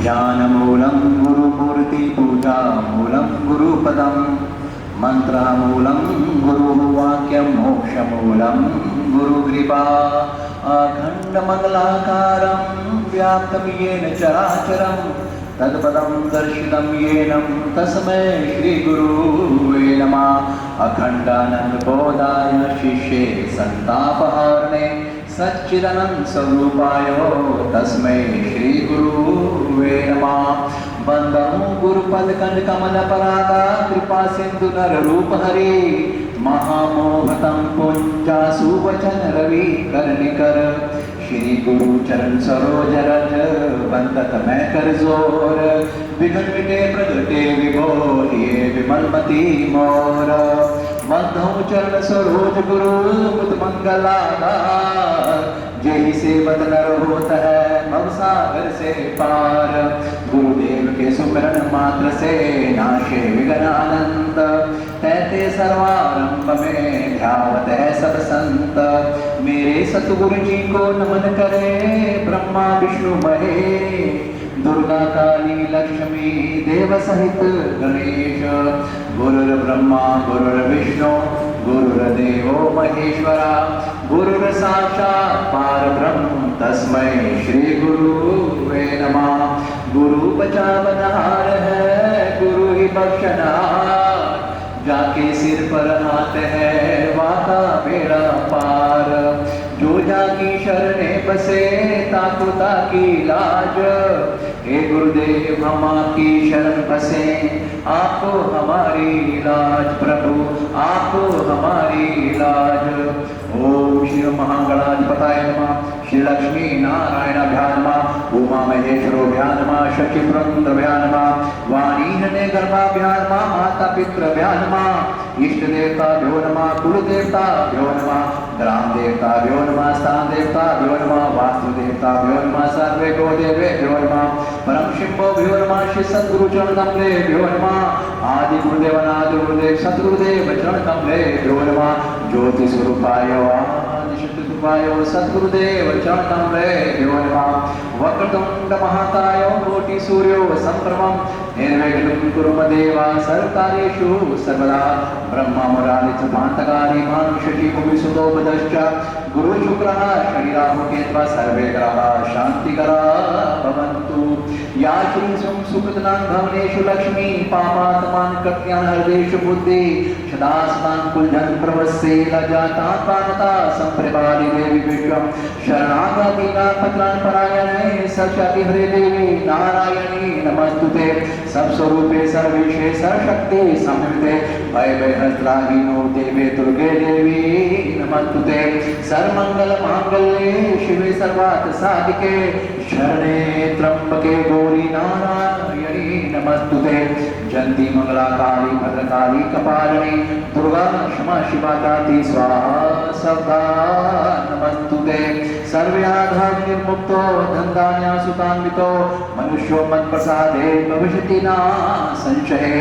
ध्यानमूलं गुरुमूर्तिपूजामूलं गुरुपदं मन्त्रमूलं गुरुवाक्यं मोक्षमूलं गुरुकृपा अखण्डमङ्गलाकारं व्याप्तं येन चराचरं तत्पदं दर्शितं येन तस्मै श्रीगुरुवे नमः। अखण्डानन्दबोधाय शिष्ये सन्तापहारिणे सच्चिदानंद स्वरूपाय तस्मै श्री गुरुवे नमः। वंदनं गुरुपद कंज कमल परागा कृपा सिंधु नर रूप हरे महामोहतं पुंजा सुवचन रवि कर्णिकर श्री गुरु चरण सरोज रज बंदत मैं कर जोर विघ्न मिटे प्रगटे विभोरिये विमलमती मोर मधु चरण सरोज गुरु बुध मंगलाधार जय सेवत नर होत है भवसागर से पार गुरुदेव के सुमिरन मात्र से नाशे विघ्न आनंद तैते सर्वारंभ में ध्यावत है सब संत मेरे सतगुरु जी को नमन करे ब्रह्मा विष्णु महेश दुर्गा काली लक्ष्मी देव सहित गणेश गुरुर्ब्रह्मा गुरुर्विष्णु गुरुर्देवो महेश्वरा गुरुर् साक्षात् परब्रह्म तस्मै श्री गुरुवे नमः। गुरु बचावनहार है गुरु ही बख्शनहार जाके सिर पर हाथ है वाका बेड़ा पार जो जाकी शरणे बसे ताको ताकी लाज हे गुरुदेव हम आपकी शरण बसे आपको हमारी लाज प्रभु आपको हमारी लाज। ओम श्री महागणाधिपताय नमः श्री लक्ष्मी नारायणाभ्यां नमः उमा महेश्वरोभ्यां नमः शक्ति पुरंदरभ्यां नमः वाणी हृदय गर्भाभ्यां नमः माता पितृभ्यां नमः इष्ट देवताभ्यो नमः कुल देवताभ्यो नमः ग्राम देवताभ्यो नमः स्थान देवताभ्यो नमः वास्तु देवताभ्यो नमः सर्वे गो देवेभ्यो नमः परम शिवभ्यो नमः श्री सद्गुरु चरण कमलेभ्यो नमः आदि गुरुदेव अनादि गुरुदेव सद्गुरुदेव चरण कमलेभ्यो नमः ज्योति स्वरूपाय आदि शक्ति स्वरूपाय सद्गुरुदेव चरण कमलेभ्यो नमः वक्रतुंड महाकाय कोटि सूर्यो समप्रभं निर्विघ्नं कुरु मम देवा सर्वकार्येषु सर्वदा ब्रह्मा मुरारी चतुर्थान्तकारी मानुषी भूमि सुतोपदश्च गुरु शुक्रः शनिराहु केतवः सर्वे ग्रहाः शान्तिकराः भवन्तु। या श्री सुकृतनां भवनेषु लक्ष्मी पापात्मान् कृत्यान् हृदेषु बुद्धि सदा सदां कुलजन प्रवस्ये लज्जातां पानता संप्रपादि देवी विश्वं शरणागतिना पत्रान् परायणे सचति हरे देवी नारायणी नमस्तुते सब स्वरूपे सर्वेशे सर्वशक्ति संयुते भय भयहस्त्राहीनो देवे दुर्गे देवी नमस्तुते सर्वमंगल मांगल्ये शिवे सर्वार्थ साधिके शरणे त्र्यंबके गौरी नारायणी नमस्तुते जयंती मंगला काली भद्रकाली कपालिनी दुर्गा क्षमा शिवा दाती स्वाहा सदा नमस्तुते सर्वयाधा निर्मुक्तो धनधान्या सुतान्वितो मनुष्यो मत्प्रसादे भविष्यति न संशये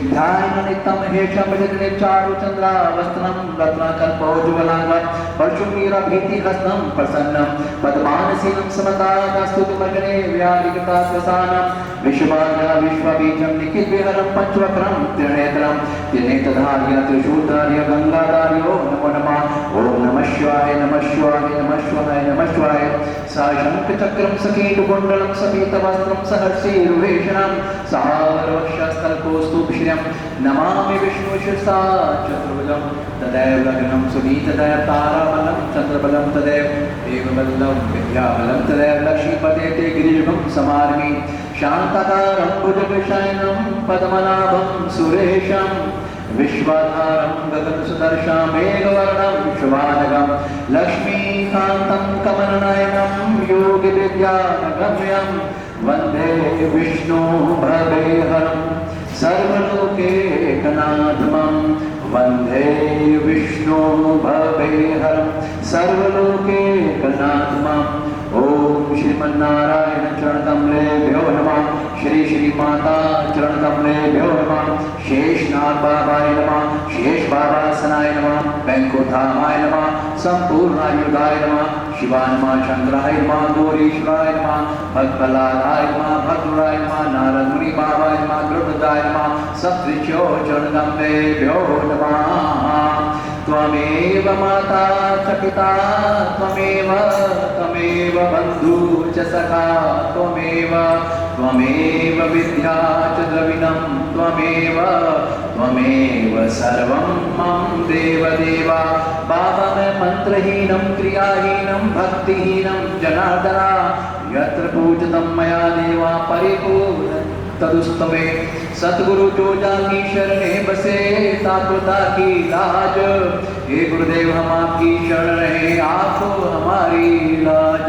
ध्यान नित्यं हेशं भजति निर्चारु चन्द्रावस्तनं रत्नकल्पोज्ज्वलाङ्गं परशुमीरभीतिहस्तं प्रसन्नं पद्मानसीनं समतास्तुतिमग्ने व्याधिकृताश्वसानं विश्वभाग्य विश्वबीजं निखिलविहरं पंचवक्रं त्रिनेत्रं त्रिनेत्रधार्य त्रिशूलधार्य गंगाधार्यो नमो नमः। ओम नमः शिवाय नमः शिवाय नमः शिवाय नमः शिवाय साशंखचक्रं सकीटकुण्डलं सपीतवस्त्रं सहर्षिरुभेषणं सहारवक्षस्थलकौस्तुभश्रियं नमामि विष्णुशिरसा चतुर्भुजं तदैव लग्नं सुनीतदैव ताराबलं चन्द्रबलं तदैव देवबलं विद्याबलं तदैव लक्ष्मीपते ते गिरिजुगं समार्मि शान्ताकारं भुजगशयनं पद्मनाभं सुरेशं विश्वाधारं गगनसुदर्शं मेघवर्णं शुभानगं लक्ष्मीकान्तं कमलनयनं योगिविद्यानगम्यं वन्दे विष्णु भवेहरं सर्वलोकैकनाथं वन्दे विष्णु भवेहरं सर्वलोकैकनाथम्। ओम श्रीमन्नारायण चरणकमलेभ्यो नमः श्री श्री माता चरणकमलेभ्यो नमः शेषनाग नाग बाबाय नमः, शेष बाबासनाय नमः, वैकुंठाय नमः, संपूर्णायुधाय नमः, शिवाय नमः, शंकराय नमः, गौरीश्वराय नमः, भक्तलालाय नमः, भद्राय नमः, नारद मुनि बाबाय नमः, द्रुपदाय नमः, सप्तऋषियो चरणगम्भेभ्यो नमः। त्वमेव माता च पिता त्वमेव बन्धु च सखा त्वमेव विद्या च द्रविणं त्वमेव सर्वं मम देवदेव। बाबा मैं मंत्रहीनं क्रियाहीनं भक्तिहीनं जनार्दना, यत्र पूजितं मया देवा परिपूर्ण तदुस्तमे। सतगुरु जो जाकी शरणे बसे तात्वता की लाज, हे गुरुदेव हम आपकी शरण रहे, आप हमारी लाज।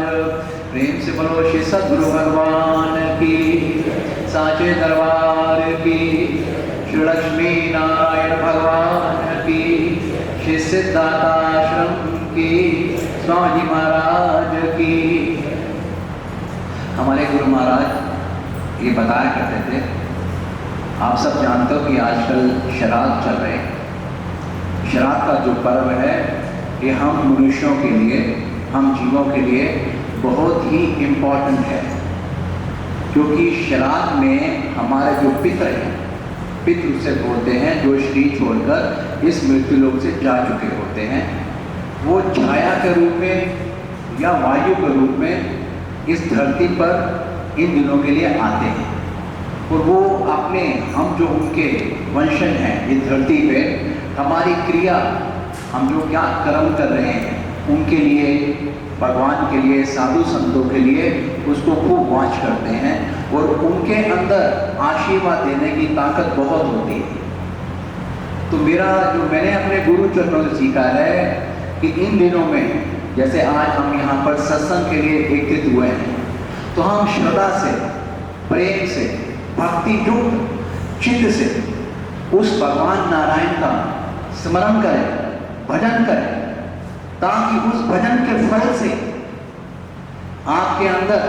प्रेम से बोलो श्री सद्गुरु भगवान की, साचे दरबार की, श्री लक्ष्मी नारायण भगवान की, श्री सिद्धार्थाश्रम की, स्वामी जी महाराज की। हमारे गुरु महाराज ये बताया करते थे, आप सब जानते हो कि आजकल श्राद्ध चल रहे हैं। श्राद्ध का जो पर्व है ये हम मनुष्यों के लिए, हम जीवों के लिए बहुत ही इम्पोर्टेंट है, क्योंकि श्राद्ध में हमारे जो पितृ हैं, पितृ उसे बोलते हैं जो शरीर छोड़कर इस मृत्यु लोक से जा चुके होते हैं, वो छाया के रूप में या वायु के रूप में इस धरती पर इन दिनों के लिए आते हैं। और वो अपने, हम जो उनके वंशज हैं इस धरती पे, हमारी क्रिया, हम जो क्या कर्म कर रहे हैं उनके लिए, भगवान के लिए, साधु संतों के लिए उसको खूब वाच करते हैं और उनके अंदर आशीर्वाद देने की ताकत बहुत होती है। तो मैंने अपने गुरु चरणों से सीखा है कि इन दिनों में जैसे आज हम यहाँ पर सत्संग के लिए एकत्रित हुए हैं, तो हम श्रद्धा से, प्रेम से, भक्ति युक्त चित्त से उस भगवान नारायण का स्मरण करें, भजन करें, ताकि उस भजन के फल से आपके अंदर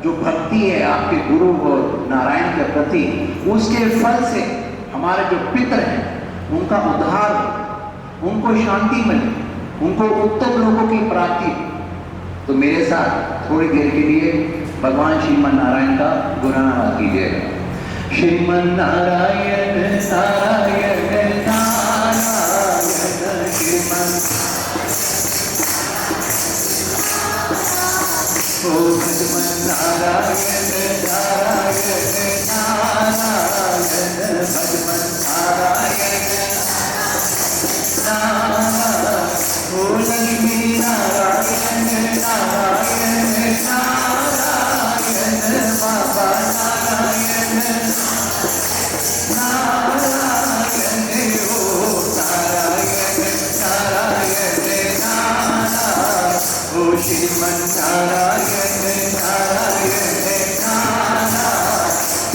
जो भक्ति है आपके गुरु और नारायण के प्रति, उसके फल से हमारे जो पितृ हैं उनका उद्धार हो, उनको शांति मिले, उनको उत्तम लोगों की प्राप्ति। तो मेरे साथ थोड़ी देर के लिए भगवान श्रीमन नारायण का गुणगान कीजिएगा। श्रीमन नारायण नारायण नारायण श्रीमन, ओ भगवान नारायण नारायण नारायण भगवान नारायण नारायण, ओ लक्ष्मी नारायण नारायण नारायण बाबा नारायण नारायण, ओ नारायण नारायण नारायण, ओ श्रीमन नारायण नारायण नारायण,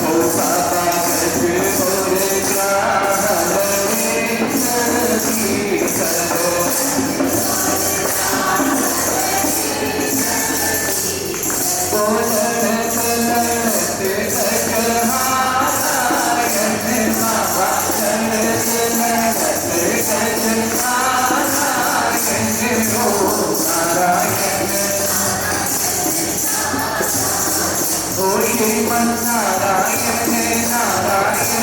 ओ बाबा गज और ग्राम श्रीमन नारायण नारायण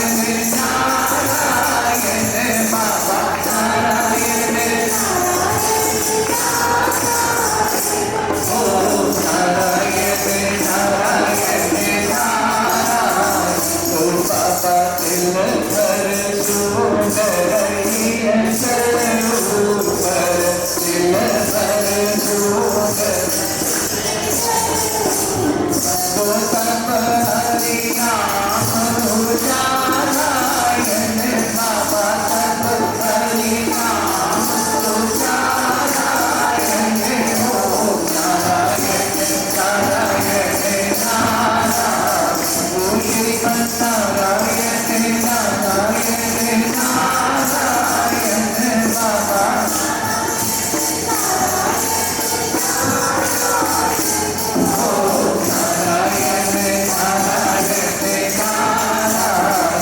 नारायण बाबा नारायण, ओ नारायण नारायण नारायण, ओ बाबा दिल भर सुंदर ऊपर दिल भर सुंदर, तो सब हरि नाम उजारायण बाबा, सब हरि नाम उजारायण, ओ नारायण नारायण नारायण, ओ श्रीमन नारायण नारायण नारायण बाबा, ओ नारायण नारायण नारायण,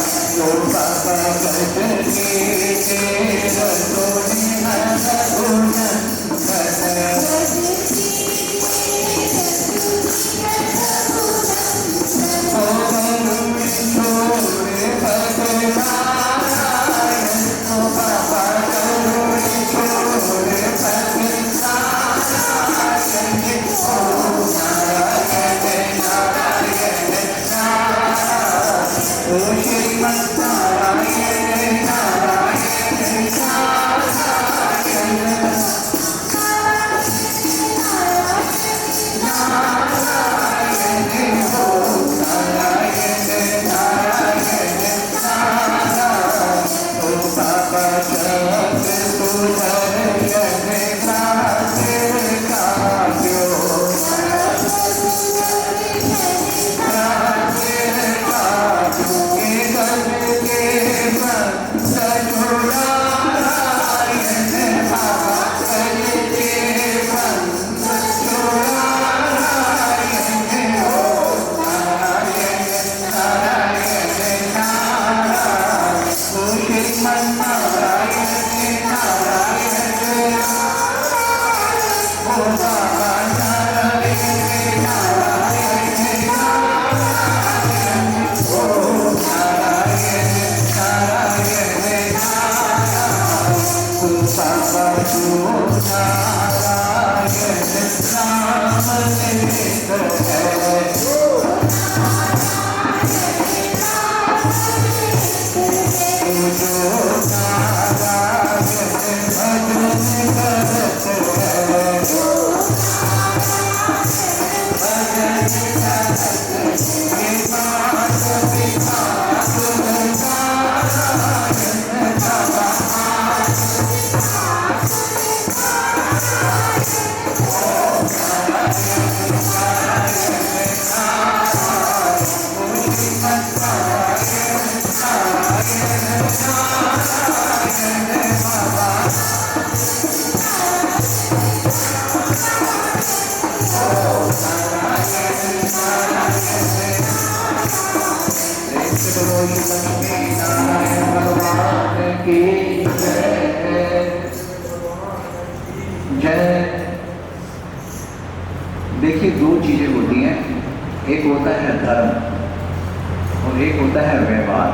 धर्म और एक होता है व्यवहार।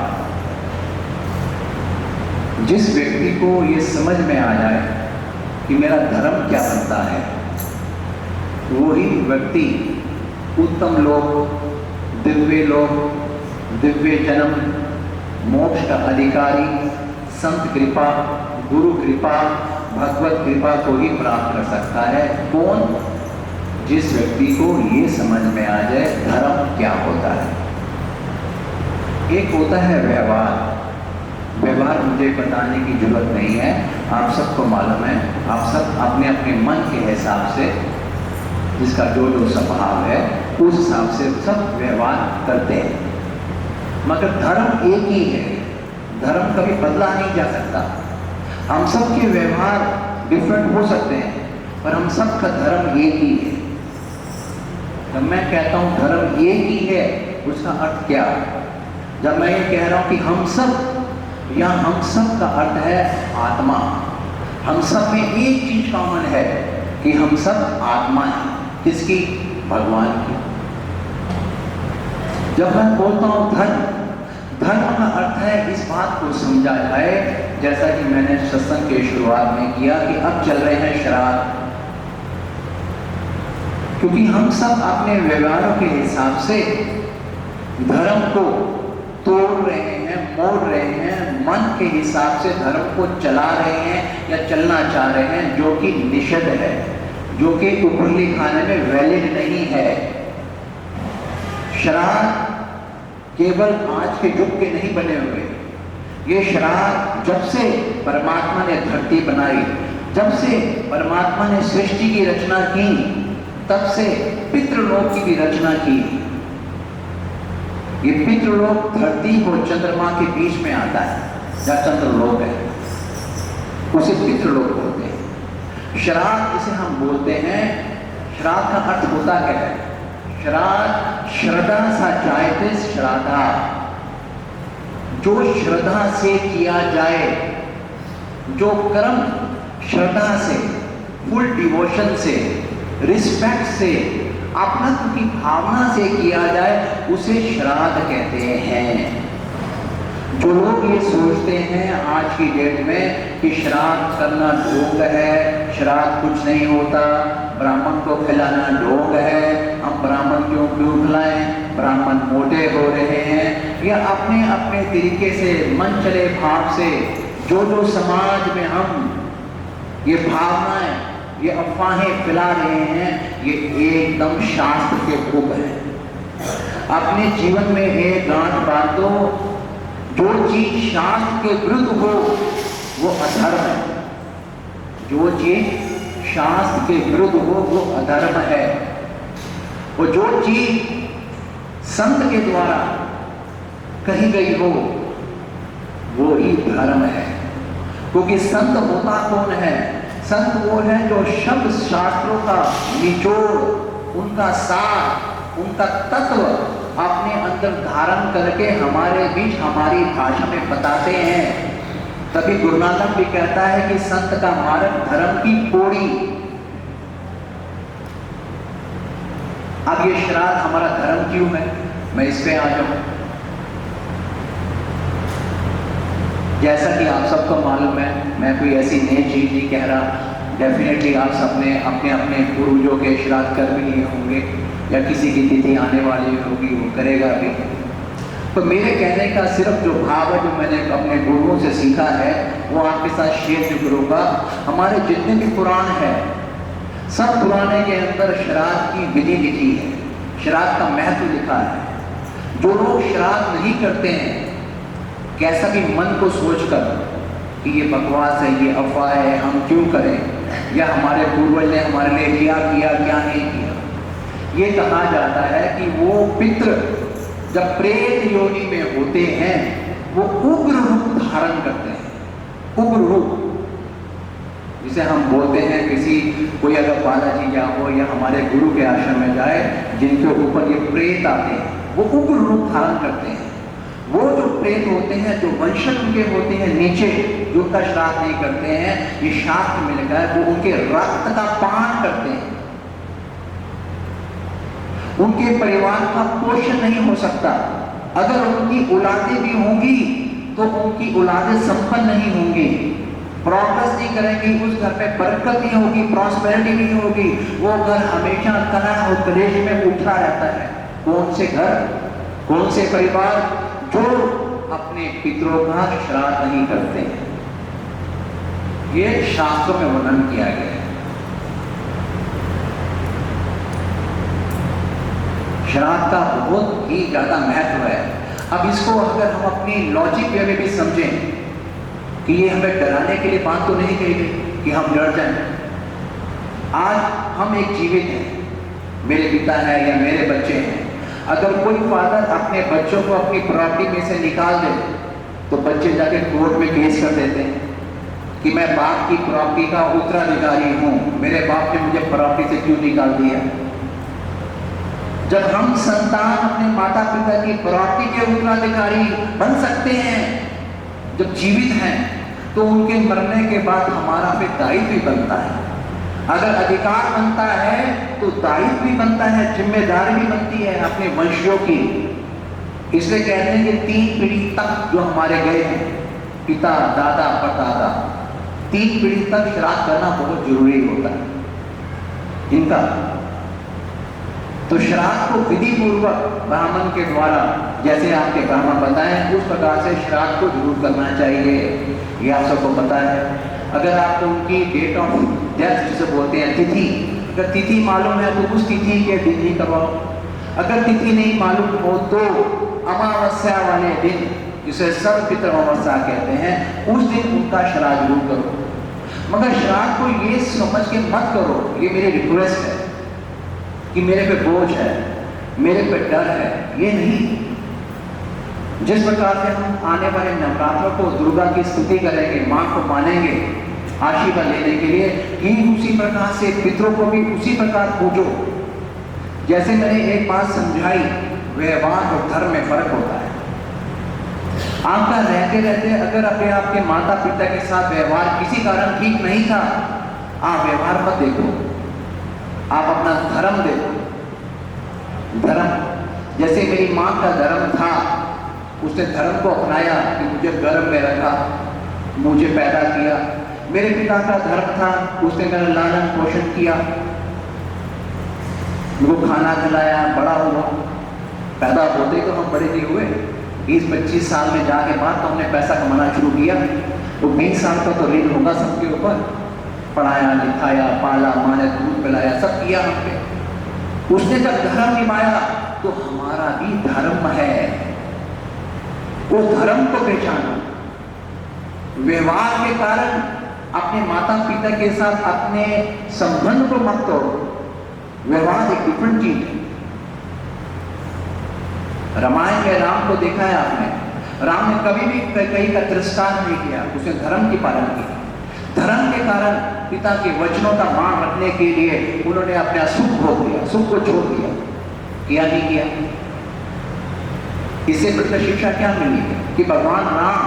जिस व्यक्ति को ये समझ में आ जाए कि मेरा धर्म क्या बनता है, वही व्यक्ति उत्तम लोक, दिव्य लोक, दिव्य जन्म, मोक्ष का अधिकारी, संत कृपा, गुरु कृपा, भगवत कृपा को ही प्राप्त कर सकता है। कौन? जिस व्यक्ति को ये समझ में आ जाए धर्म क्या होता है। एक होता है व्यवहार। व्यवहार मुझे बताने की जरूरत नहीं है, आप सबको मालूम है। आप सब अपने अपने मन के हिसाब से, जिसका जो जो स्वभाव है उस हिसाब से सब व्यवहार करते हैं। मगर धर्म एक ही है, धर्म कभी बदला नहीं जा सकता। हम सब के व्यवहार डिफरेंट हो सकते हैं, पर हम सब का धर्म एक ही है। जब मैं कहता हूं धर्म एक ही है, उसका अर्थ क्या? जब मैं ये कह रहा हूं कि हम सब, या हम सब का अर्थ है आत्मा। हम सब में एक चीज कॉमन है कि हम सब आत्मा हैं। किसकी? भगवान की। जब मैं बोलता हूं धर्म, धर्म का अर्थ है इस बात को समझा जाए, जैसा कि मैंने सत्संग के शुरुआत में किया कि अब चल रहे हैं श्राद्ध। क्योंकि हम सब अपने व्यवहारों के हिसाब से धर्म को तोड़ रहे हैं, मोड़ रहे हैं, मन के हिसाब से धर्म को चला रहे हैं या चलना चाह रहे हैं, जो कि निषिद्ध है, जो कि ऊपरली खाने में वैलिड नहीं है। श्राद्ध केवल आज के युग के नहीं बने हुए। ये श्राद्ध जब से परमात्मा ने धरती बनाई, जब से परमात्मा ने सृष्टि की रचना की, तब से पितृलोक की भी रचना की। ये पितृलोक धरती और चंद्रमा के बीच में आता है, जहाँ चंद्रलोक है, उसे पितृलोक बोलते हैं। श्राद्ध जिसे हम बोलते हैं, श्राद्ध का अर्थ होता क्या है? श्राद्ध श्रद्धा सा जायते श्राद्धा, जो श्रद्धा से किया जाए, जो कर्म श्रद्धा से, फुल डिवोशन से, रिस्पेक्ट से, अपनत्व की भावना से किया जाए, उसे श्राद्ध कहते हैं। जो लोग ये सोचते हैं आज की डेट में कि श्राद्ध करना ढोंग है, श्राद्ध कुछ नहीं होता, ब्राह्मण को खिलाना ढोंग है, हम ब्राह्मण क्यों खिलाएं, ब्राह्मण मोटे हो रहे हैं, या अपने अपने तरीके से मन चले भाव से जो समाज में हम ये भावनाएं, ये अफवाहें फैला रहे हैं, ये एकदम शास्त्र के खूब है। अपने जीवन में एक गांठ बांध दो, जो चीज शास्त्र के विरुद्ध हो वो अधर्म है। जो चीज शास्त्र के विरुद्ध हो वो अधर्म है। वो जो चीज संत के द्वारा कही गई हो वो ही धर्म है। क्योंकि संत होता कौन है? संत वो है जो शब्द शास्त्रों का निचोड़, उनका सार, उनका तत्व अपने अंदर धारण करके हमारे बीच हमारी भाषा में बताते हैं। तभी गुरु नानक भी कहता है कि संत का मार्ग धर्म की पौड़ी। अब ये श्राद्ध हमारा धर्म क्यों है, मैं इस पे आ जाऊं। जैसा कि आप सबको मालूम है, मैं कोई ऐसी नई चीज नहीं कह रहा। डेफिनेटली आप सबने अपने अपने पूर्वजों के श्राद्ध कर भी लिए होंगे, या किसी की तिथि आने वाली होगी वो करेगा भी। तो मेरे कहने का सिर्फ जो भाव है, जो मैंने अपने गुरुओं से सीखा है, वो आपके साथ शेयर जो करूँगा। हमारे जितने भी पुराण हैं, सब पुराने के अंदर श्राद्ध की विधि लिखी है, श्राद्ध का महत्व लिखा है। जो लोग श्राद्ध नहीं करते हैं, कैसा भी मन को सोचकर कि ये बकवास है, ये अफवाह है, हम क्यों करें, या हमारे पूर्वज ने हमारे लिए क्या किया क्या नहीं किया, ये कहा जाता है कि वो पितृ जब प्रेत योनि में होते हैं, वो उग्र रूप धारण करते हैं। उग्र रूप जिसे हम बोलते हैं, किसी कोई अगर बालाजी या हो या हमारे गुरु के आश्रम में जाए, जिनके ऊपर ये प्रेत आते हैं, वो उग्र रूप धारण करते हैं। वो जो प्रेत होते हैं, जो वंशज उनके होते हैं नीचे, जो उनका श्राद्ध नहीं करते हैं, ये शास्त्र में लिखा है, वो उनके रक्त का पान करते हैं। उनके परिवार का पोषण नहीं हो सकता। अगर उनकी औलादें भी होंगी तो उनकी औलादें संपन्न नहीं होंगी, प्रोग्रेस नहीं करेंगी, उस घर में बरकत नहीं होगी, प्रॉस्पेरिटी नहीं होगी। वो घर हमेशा कलह और कलेश में उठा रहता है। कौन से घर, कौन से परिवार जो अपने पितरों का श्राद्ध नहीं करते हैं। ये शास्त्रों में वर्णन किया गया है। श्राद्ध का बहुत ही ज्यादा महत्व है। अब इसको अगर हम अपनी लॉजिक वे में भी समझें कि ये हमें डराने के लिए बात तो नहीं कही गई कि हम डर जाएं। आज हम एक जीवित हैं, मेरे पिता है या मेरे बच्चे हैं। अगर कोई फादर अपने बच्चों को अपनी प्रॉपर्टी में से निकाल दे तो बच्चे जाके कोर्ट में केस कर देते हैं कि मैं बाप की प्रॉपर्टी का उत्तराधिकारी हूं, मेरे बाप ने मुझे प्रॉपर्टी से क्यों निकाल दिया। जब हम संतान अपने माता पिता की प्रॉपर्टी के उत्तराधिकारी बन सकते हैं जब जीवित हैं, तो उनके मरने के बाद हमारा फिर दायित्व भी बनता है। अगर अधिकार बनता है तो दायित्व भी बनता है, जिम्मेदारी भी बनती है अपने वंशियों की। इसलिए कहते हैं कि 3 पीढ़ी तक जो हमारे गए हैं, पिता, दादा, परदादा, 3 पीढ़ी तक श्राद्ध करना बहुत जरूरी होता है इनका। तो श्राद्ध को विधि पूर्वक ब्राह्मण के द्वारा, जैसे आपके ब्राह्मण बताएं उस प्रकार से श्राद्ध को जरूर करना चाहिए। ये आप सबको पता है। अगर आपको उनकी डेट ऑफ डेथ जिसे बोलते हैं तिथि, अगर तिथि मालूम है तो उस तिथि के दिन ही करवाओ। अगर तिथि नहीं मालूम हो तो अमावस्या वाले दिन, जिसे सर्वपितृ अमावस्या कहते हैं, उस दिन उनका श्राद्ध जरूर करो। मगर श्राद्ध को ये समझ के मत करो, ये मेरी रिक्वेस्ट है कि मेरे पे बोझ है, मेरे पे डर है, ये नहीं। जिस प्रकार से हम आने वाले नवरात्रों को दुर्गा की स्तुति करेंगे, मां को मानेंगे आशीर्वाद लेने के लिए, ठीक उसी प्रकार से पितरों को भी उसी प्रकार पूजो। जैसे मैंने एक बात समझाई, व्यवहार और धर्म में फर्क होता है। आपका रहते रहते अगर अपने आपके माता पिता के साथ व्यवहार किसी कारण ठीक नहीं था, आप व्यवहार मत देखो, आप अपना धर्म देखो। धर्म जैसे मेरी मां का धर्म था, उसने धर्म को अपनाया कि मुझे गर्भ में रखा, मुझे पैदा किया। मेरे पिता का धर्म था, उसने मेरा लालन पोषण किया, मुझे खाना खिलाया, बड़ा हुआ। पैदा होते तो हम बड़े नहीं हुए, 20-25 साल में जाके बाद तो हमने पैसा कमाना शुरू किया। तो 20 साल का तो ऋण होगा सबके ऊपर। पढ़ाया, लिखाया, पाला, माने, दूध पिलाया, सब किया हमने। उसने जब धर्म निभाया तो हमारा भी धर्म है, वो धर्म को पहचानो। व्यवहार के कारण अपने माता पिता के साथ अपने संबंध को मत तोड़ो। व्यवहार एक डिफरेंट चीज है। रामायण में राम को देखा है आपने, राम ने कभी भी कहीं का तिरस्कार नहीं किया, उसने धर्म की पालन की। धर्म के कारण पिता के वचनों का मान रखने के लिए उन्होंने अपना सुख भोग दिया, सुख को छोड़ दिया। किया नहीं किया? इससे प्रत्यक्ष शिक्षा क्या मिली कि भगवान राम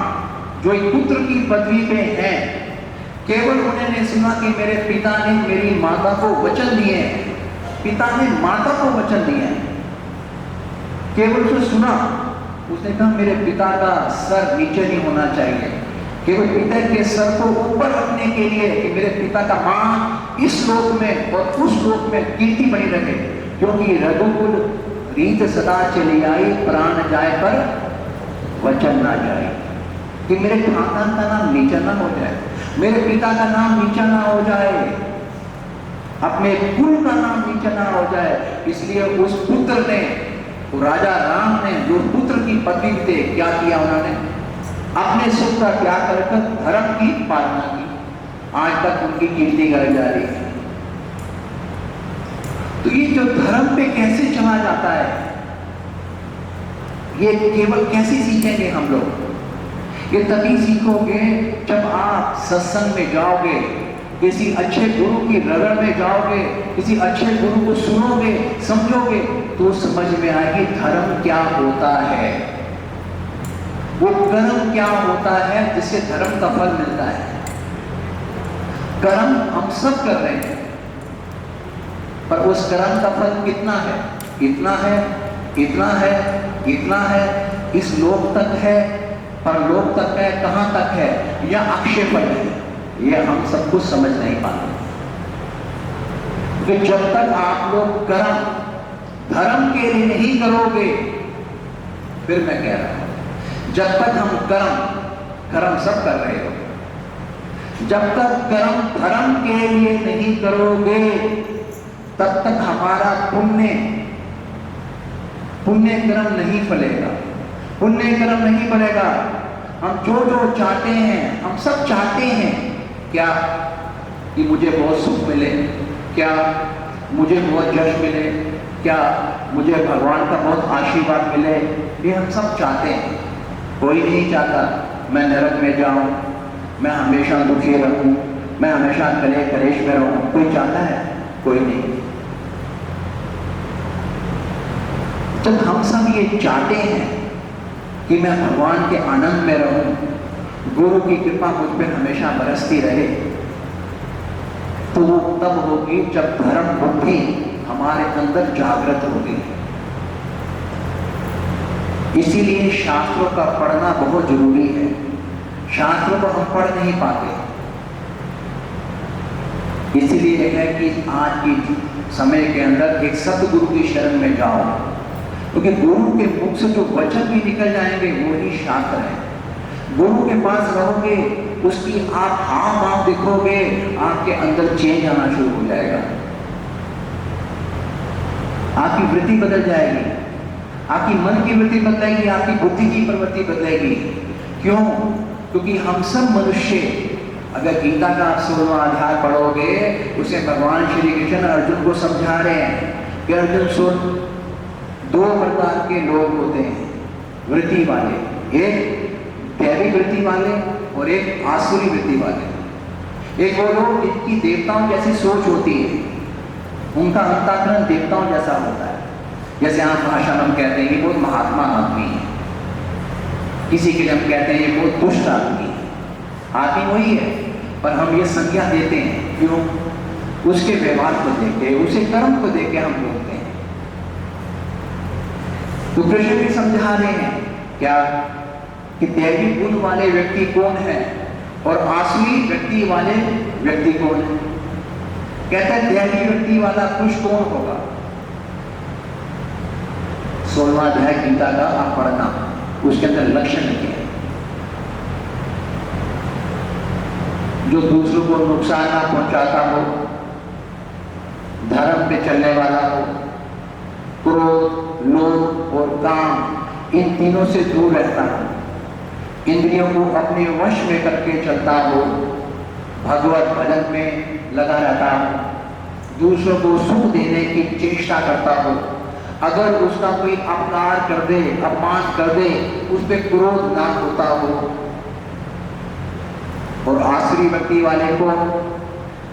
जो एक पुत्र की पदवी पे हैं, केवल उन्होंने सुना कि मेरे पिता ने मेरी माता को वचन दिए हैं, पिता ने माता को वचन दिए हैं, केवल उसने सुना, उसने कहा मेरे पिता का सर नीचे नहीं होना चाहिए। केवल पिता के सर को ऊपर रखने के लिए कि मेरे पिता का मान इस लोक में और उस लोक में कीर्ति बनी रहे, क्योंकि रघुकुल रीत सदा चली आई, प्राण जाए पर वचन ना जाए। कि मेरे खानदान का नाम नीचा ना हो जाए, मेरे पिता का नाम नीचा ना हो जाए, अपने कुल का नाम नीचा ना हो जाए। इसलिए उस पुत्र ने, राजा राम ने जो पुत्र की पदवी थे, क्या किया उन्होंने? अपने सुख का त्याग कर धर्म की पालना की। आज तक उनकी कीर्ति गाई जा रही है। तो ये जो धर्म पे कैसे चला जाता है, ये केवल कैसे सीखेंगे हम लोग? ये तभी सीखोगे जब आप सत्संग में जाओगे, किसी अच्छे गुरु की रगड़ में जाओगे, किसी अच्छे गुरु को सुनोगे, समझोगे, तो समझ में आएगी धर्म क्या होता है, वो कर्म क्या होता है जिससे धर्म का फल मिलता है। कर्म हम सब कर रहे हैं, पर उस कर्म का फल कितना है इतना है, इतना है, इतना है, इस लोक तक है, परलोक तक है, कहां तक है, या अक्षयफल है, ये हम सब कुछ समझ नहीं पाते। कि जब तक आप लोग कर्म धर्म के लिए नहीं करोगे, फिर मैं कह रहा हूं, जब तक हम कर्म सब कर रहे हो, जब तक कर्म धर्म के लिए नहीं करोगे, तब तक हमारा पुण्य कर्म नहीं फलेगा, पुण्य कर्म नहीं फलेगा। हम जो चाहते हैं, हम सब चाहते हैं क्या कि मुझे बहुत सुख मिले, क्या मुझे बहुत यश मिले, क्या मुझे भगवान का बहुत आशीर्वाद मिले, ये हम सब चाहते हैं। कोई नहीं चाहता मैं नरक में जाऊं, मैं हमेशा दुखी रहूं, मैं हमेशा कलेश में रहूं। कोई चाहता है? कोई नहीं। जब हम सब ये चाहते हैं कि मैं भगवान के आनंद में रहूं, गुरु की कृपा मुझ पर हमेशा बरसती रहे, तो वो तब होगी जब धर्म बुद्धि हमारे अंदर जागृत होगी। इसीलिए शास्त्रों का पढ़ना बहुत जरूरी है। शास्त्रों को हम पढ़ नहीं पाते, इसीलिए है कि आज की समय के अंदर एक सतगुरु की शरण में जाओ, क्योंकि गुरु के मुख से जो वचन भी निकल जाएंगे वो ही शास्त्र है। गुरु के पास रहोगे, उसकी आप हाव भाव दिखोगे, आपके अंदर चेंज आना शुरू हो जाएगा, आपकी वृत्ति बदल जाएगी, आपकी मन की वृत्ति बदलेगी, आपकी बुद्धि की प्रवृत्ति बदलेगी। क्यों? क्योंकि हम सब मनुष्य, अगर गीता का आप 16वां अध्याय पढ़ोगे, उसे भगवान श्री कृष्ण अर्जुन को समझा रहे हैं कि अर्जुन सुन, दो प्रकार के लोग होते हैं वृत्ति वाले, एक दैवी वृत्ति वाले और एक आसुरी वृत्ति वाले। एक वो लोग जिनकी देवताओं जैसी सोच होती है, उनका अंतःकरण देवताओं जैसा होता है। जैसे आप भाषा में हम कहते हैं ये बहुत महात्मा आदमी है, किसी के लिए हम कहते हैं ये बहुत दुष्ट आदमी है। आदमी वही है, पर हम ये संज्ञा देते हैं, क्यों? उसके व्यवहार को देख के, उसे कर्म को देख के हम बोलते हैं। तो कृष्ण भी समझा रहे हैं क्या कि दैवी गुण वाले व्यक्ति कौन है और आसुरी व्यक्ति वाले व्यक्ति कौन है। कहता है दैवी व्यक्ति वाला पुरुष कौन होगा। 16वां अध्याय गीता का आप पढ़ना, उसके अंदर लक्षण लिखे हैं, जो दूसरों को नुकसान ना पहुंचाता हो, धर्म पे चलने वाला हो, क्रोध, लोभ और काम इन तीनों से दूर रहता हो, इंद्रियों को अपने वश में करके चलता हो, भगवत भजन में लगा रहता हो, दूसरों को सुख देने की चेष्टा करता हो, अगर उसका कोई अपकार कर दे, अपमान कर दे, उस पर क्रोध ना होता हो। और आसुरी व्यक्ति वाले को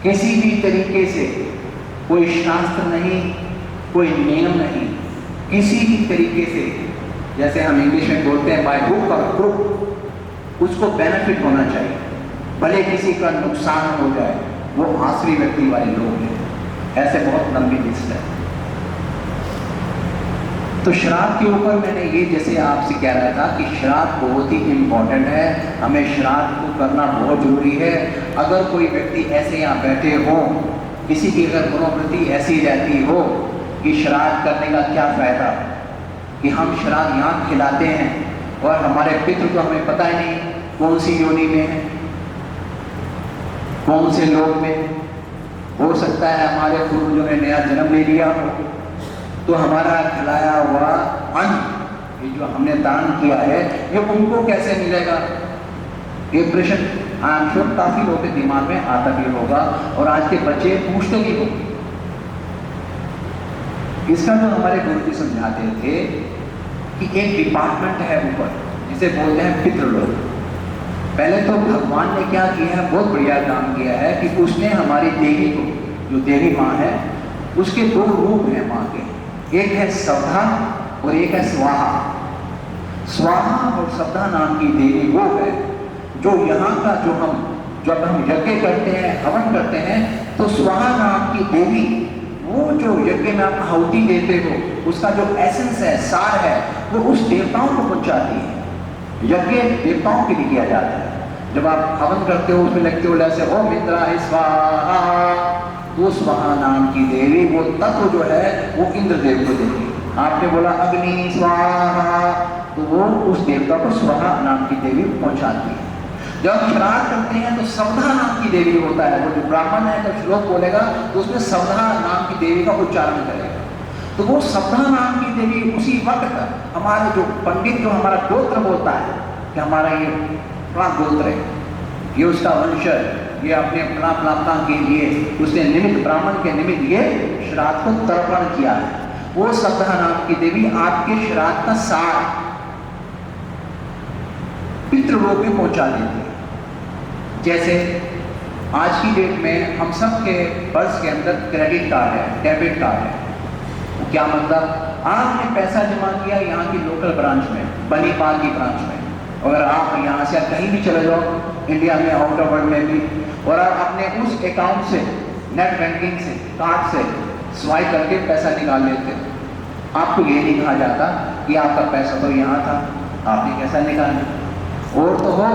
किसी भी तरीके से कोई शास्त्र नहीं, कोई नियम नहीं, किसी भी तरीके से, जैसे हम इंग्लिश में बोलते हैं बाय हुक और क्रुक, उसको बेनिफिट होना चाहिए, भले किसी का नुकसान हो जाए, वो आसुरी व्यक्ति वाले लोग हैं। ऐसे बहुत लंबी लिस्ट है। तो शराब के ऊपर मैंने ये जैसे आपसे कह रहा था कि शराब बहुत ही इम्पोर्टेंट है, हमें शराब को करना बहुत जरूरी है। अगर कोई व्यक्ति ऐसे यहाँ बैठे हो, किसी की अगर मनोवृत्ति ऐसी रहती हो कि शराब करने का क्या फायदा, कि हम शराब यहाँ खिलाते हैं और हमारे पितृ को हमें पता ही नहीं कौन सी योनि में है, कौन से लोक में। हो सकता है हमारे पूर्वजों ने नया जन्म ले लिया हो, तो हमारा खिलाया हुआ अन्न, ये जो हमने दान किया है, ये उनको कैसे मिलेगा। ये प्रश्न आई एम श्योर काफी लोगों के दिमाग में आता भी होगा और आज के बच्चे पूछते भी होंगे। इसका जो हमारे गुरु जी समझाते थे कि एक डिपार्टमेंट है ऊपर, जिसे बोलते हैं पितृलोक। पहले तो भगवान ने क्या किया है, बहुत बढ़िया काम किया है कि उसने हमारी देवी को, जो देवी माँ है, उसके दो रूप हैं माँ के, एक है सवधा और एक है स्वाहा। स्वाहा और सवधा नाम की देवी वो है जो यहाँ का जब हम यज्ञ करते हैं, हवन करते हैं, तो स्वाहा नाम की देवी वो जो यज्ञ में आप आहुति देते हो उसका जो एसेंस है, सार है, वो उस देवताओं को पहुंचाती है। यज्ञ देवताओं के लिए किया जाता है। जब आप हवन करते हो उसमें लगते हो जैसे ओम इंद्राय स्वाहा, वो स्वाहा नाम की देवी, वो तत्व जो है वो इंद्रदेव को देती है। आपने बोला अग्नि स्वाहा, तो वो उस देवता को स्वाहा नाम की देवी पहुंचाती है। जब हम श्राद्ध करते हैं तो सवधा नाम की देवी होता है, वो जो ब्राह्मण है जब श्लोक बोलेगा तो उसमें सवधा नाम की देवी का उच्चारण करेगा। तो वो सवधा नाम की देवी उसी वक्त हमारे जो पंडित जो हमारा गोत्र बोलता है कि हमारा ये फला गोत्र है, ये उसका वंशज, ये अपने फला फलाता के लिए उसने निमित्त ब्राह्मण के निमित्त ये श्राद्ध को तर्पण किया है। वो सवधा नाम की देवी आपके श्राद्ध का सार पितृलोक में पहुंचा देती है। जैसे आज की डेट में हम सब के पर्स के अंदर क्रेडिट कार्ड है, डेबिट कार्ड है। क्या मतलब, आपने पैसा जमा किया यहाँ की लोकल ब्रांच में, बनीपाल की ब्रांच में, अगर आप यहाँ से कहीं भी चले जाओ इंडिया में, आउट ऑफ वर्ल्ड में भी, और आप अपने उस अकाउंट से नेट बैंकिंग से कार्ड से स्वाइप करके पैसा निकाल लेते, आपको ये नहीं कहा जाता कि आपका पैसा तो यहाँ था, आपने कैसा निकाला। और तो हो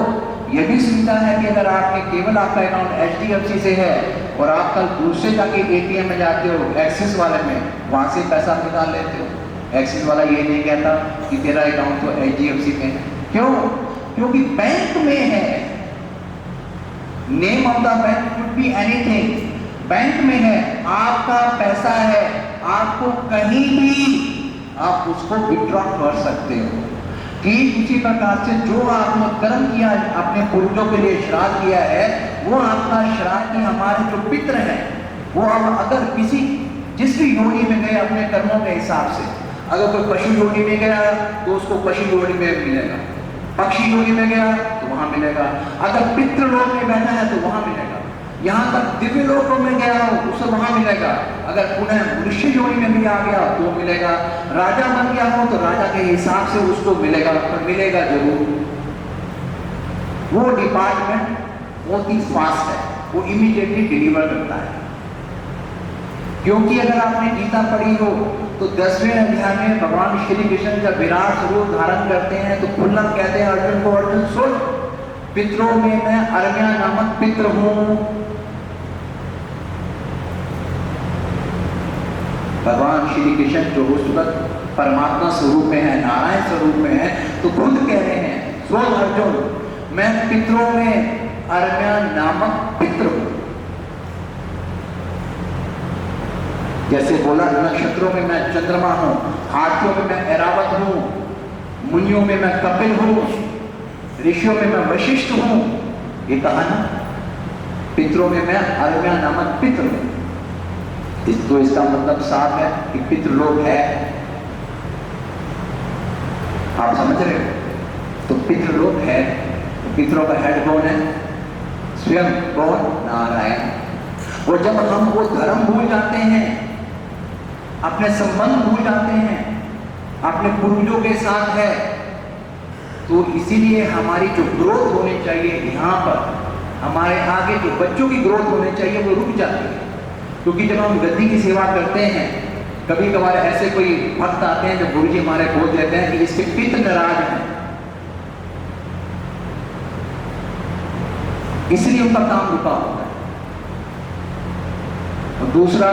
ये भी सुविधा है कि अगर आपके केवल आपका अकाउंट HDFC से है और आप कल दूसरे जाके ATM में जाते हो, एक्सिस वाले में, वहां से पैसा निकाल लेते हो। एक्सिस वाला ये नहीं कहता कि तेरा अकाउंट तो HDFC में है। क्यों? क्योंकि बैंक में है, name of the bank could be anything, bank में है, आपका पैसा है, आपको कहीं भी आप उसको विड्रॉ कर सकते हो। ठीक उसी प्रकार से जो आपने कर्म किया, अपने पूर्वजों के लिए श्राद्ध किया है, वो आपका श्राद्ध ही हमारे जो पितृ हैं, वो अब अगर किसी जिस भी योनि में गए अपने कर्मों के हिसाब से, अगर कोई पशु योनि में गया तो उसको पशु योनि में मिलेगा, पक्षी योनि में गया तो वहां मिलेगा, अगर पितृलोक में बैठा है तो वहां मिलेगा, यहाँ तक दिव्य लोकों में गया हो उसे वहां मिलेगा, अगर पुनः मनुष्य योनि में भी आ गया तो मिलेगा, राजा बन गया हो तो राजा के हिसाब से उसको मिलेगा, पर मिलेगा जरूर। वो डिपार्टमेंट बहुत ही फास्ट है, वो इमीडिएटली डिलीवर करता है। क्योंकि अगर आपने गीता पढ़ी हो तो 10वें अध्याय में भगवान श्री कृष्ण जब विराट स्वरूप धारण करते हैं तो खुल्लम कहते हैं अर्जुन को, अर्जुन सुन, पितरों में मैं अर्म्या नामक पितृ हूं। भगवान श्री कृष्ण जो उस वक्त परमात्मा स्वरूप में है, नारायण स्वरूप में है, तो खुद कह रहे हैं, सुन अर्जुन, मैं पितरों में अर्म्या नामक पितृ हूं। जैसे बोला नक्षत्रों में मैं चंद्रमा हूं, हाथियों में मैं ऐरावत हूं, मुनियों में मैं कपिल हूं, ऋषियों में मैं वशिष्ठ हूं। ये कहा ना, पितरों में मैं अर्म्या नामक पितृ हूं। तो इसका मतलब साफ है कि पितृलोक है, आप समझ रहे हो? तो पितृलोक है, तो पितरों का हेड कौन है? स्वयं कौन? नारायण। और जब हम वो धर्म भूल जाते हैं, अपने संबंध भूल जाते हैं, अपने पूर्वजों के साथ है, तो इसीलिए हमारी जो ग्रोथ होनी चाहिए यहाँ पर, हमारे आगे जो बच्चों की ग्रोथ होनी चाहिए वो रुक जाती है। क्योंकि जब हम गद्दी की सेवा करते हैं, कभी कभार ऐसे कोई भक्त आते हैं जो गुरुजी हमारे बोल देते हैं कि इसके पितृ नाराज हैं, इसलिए उनका काम रुका होता है। और दूसरा,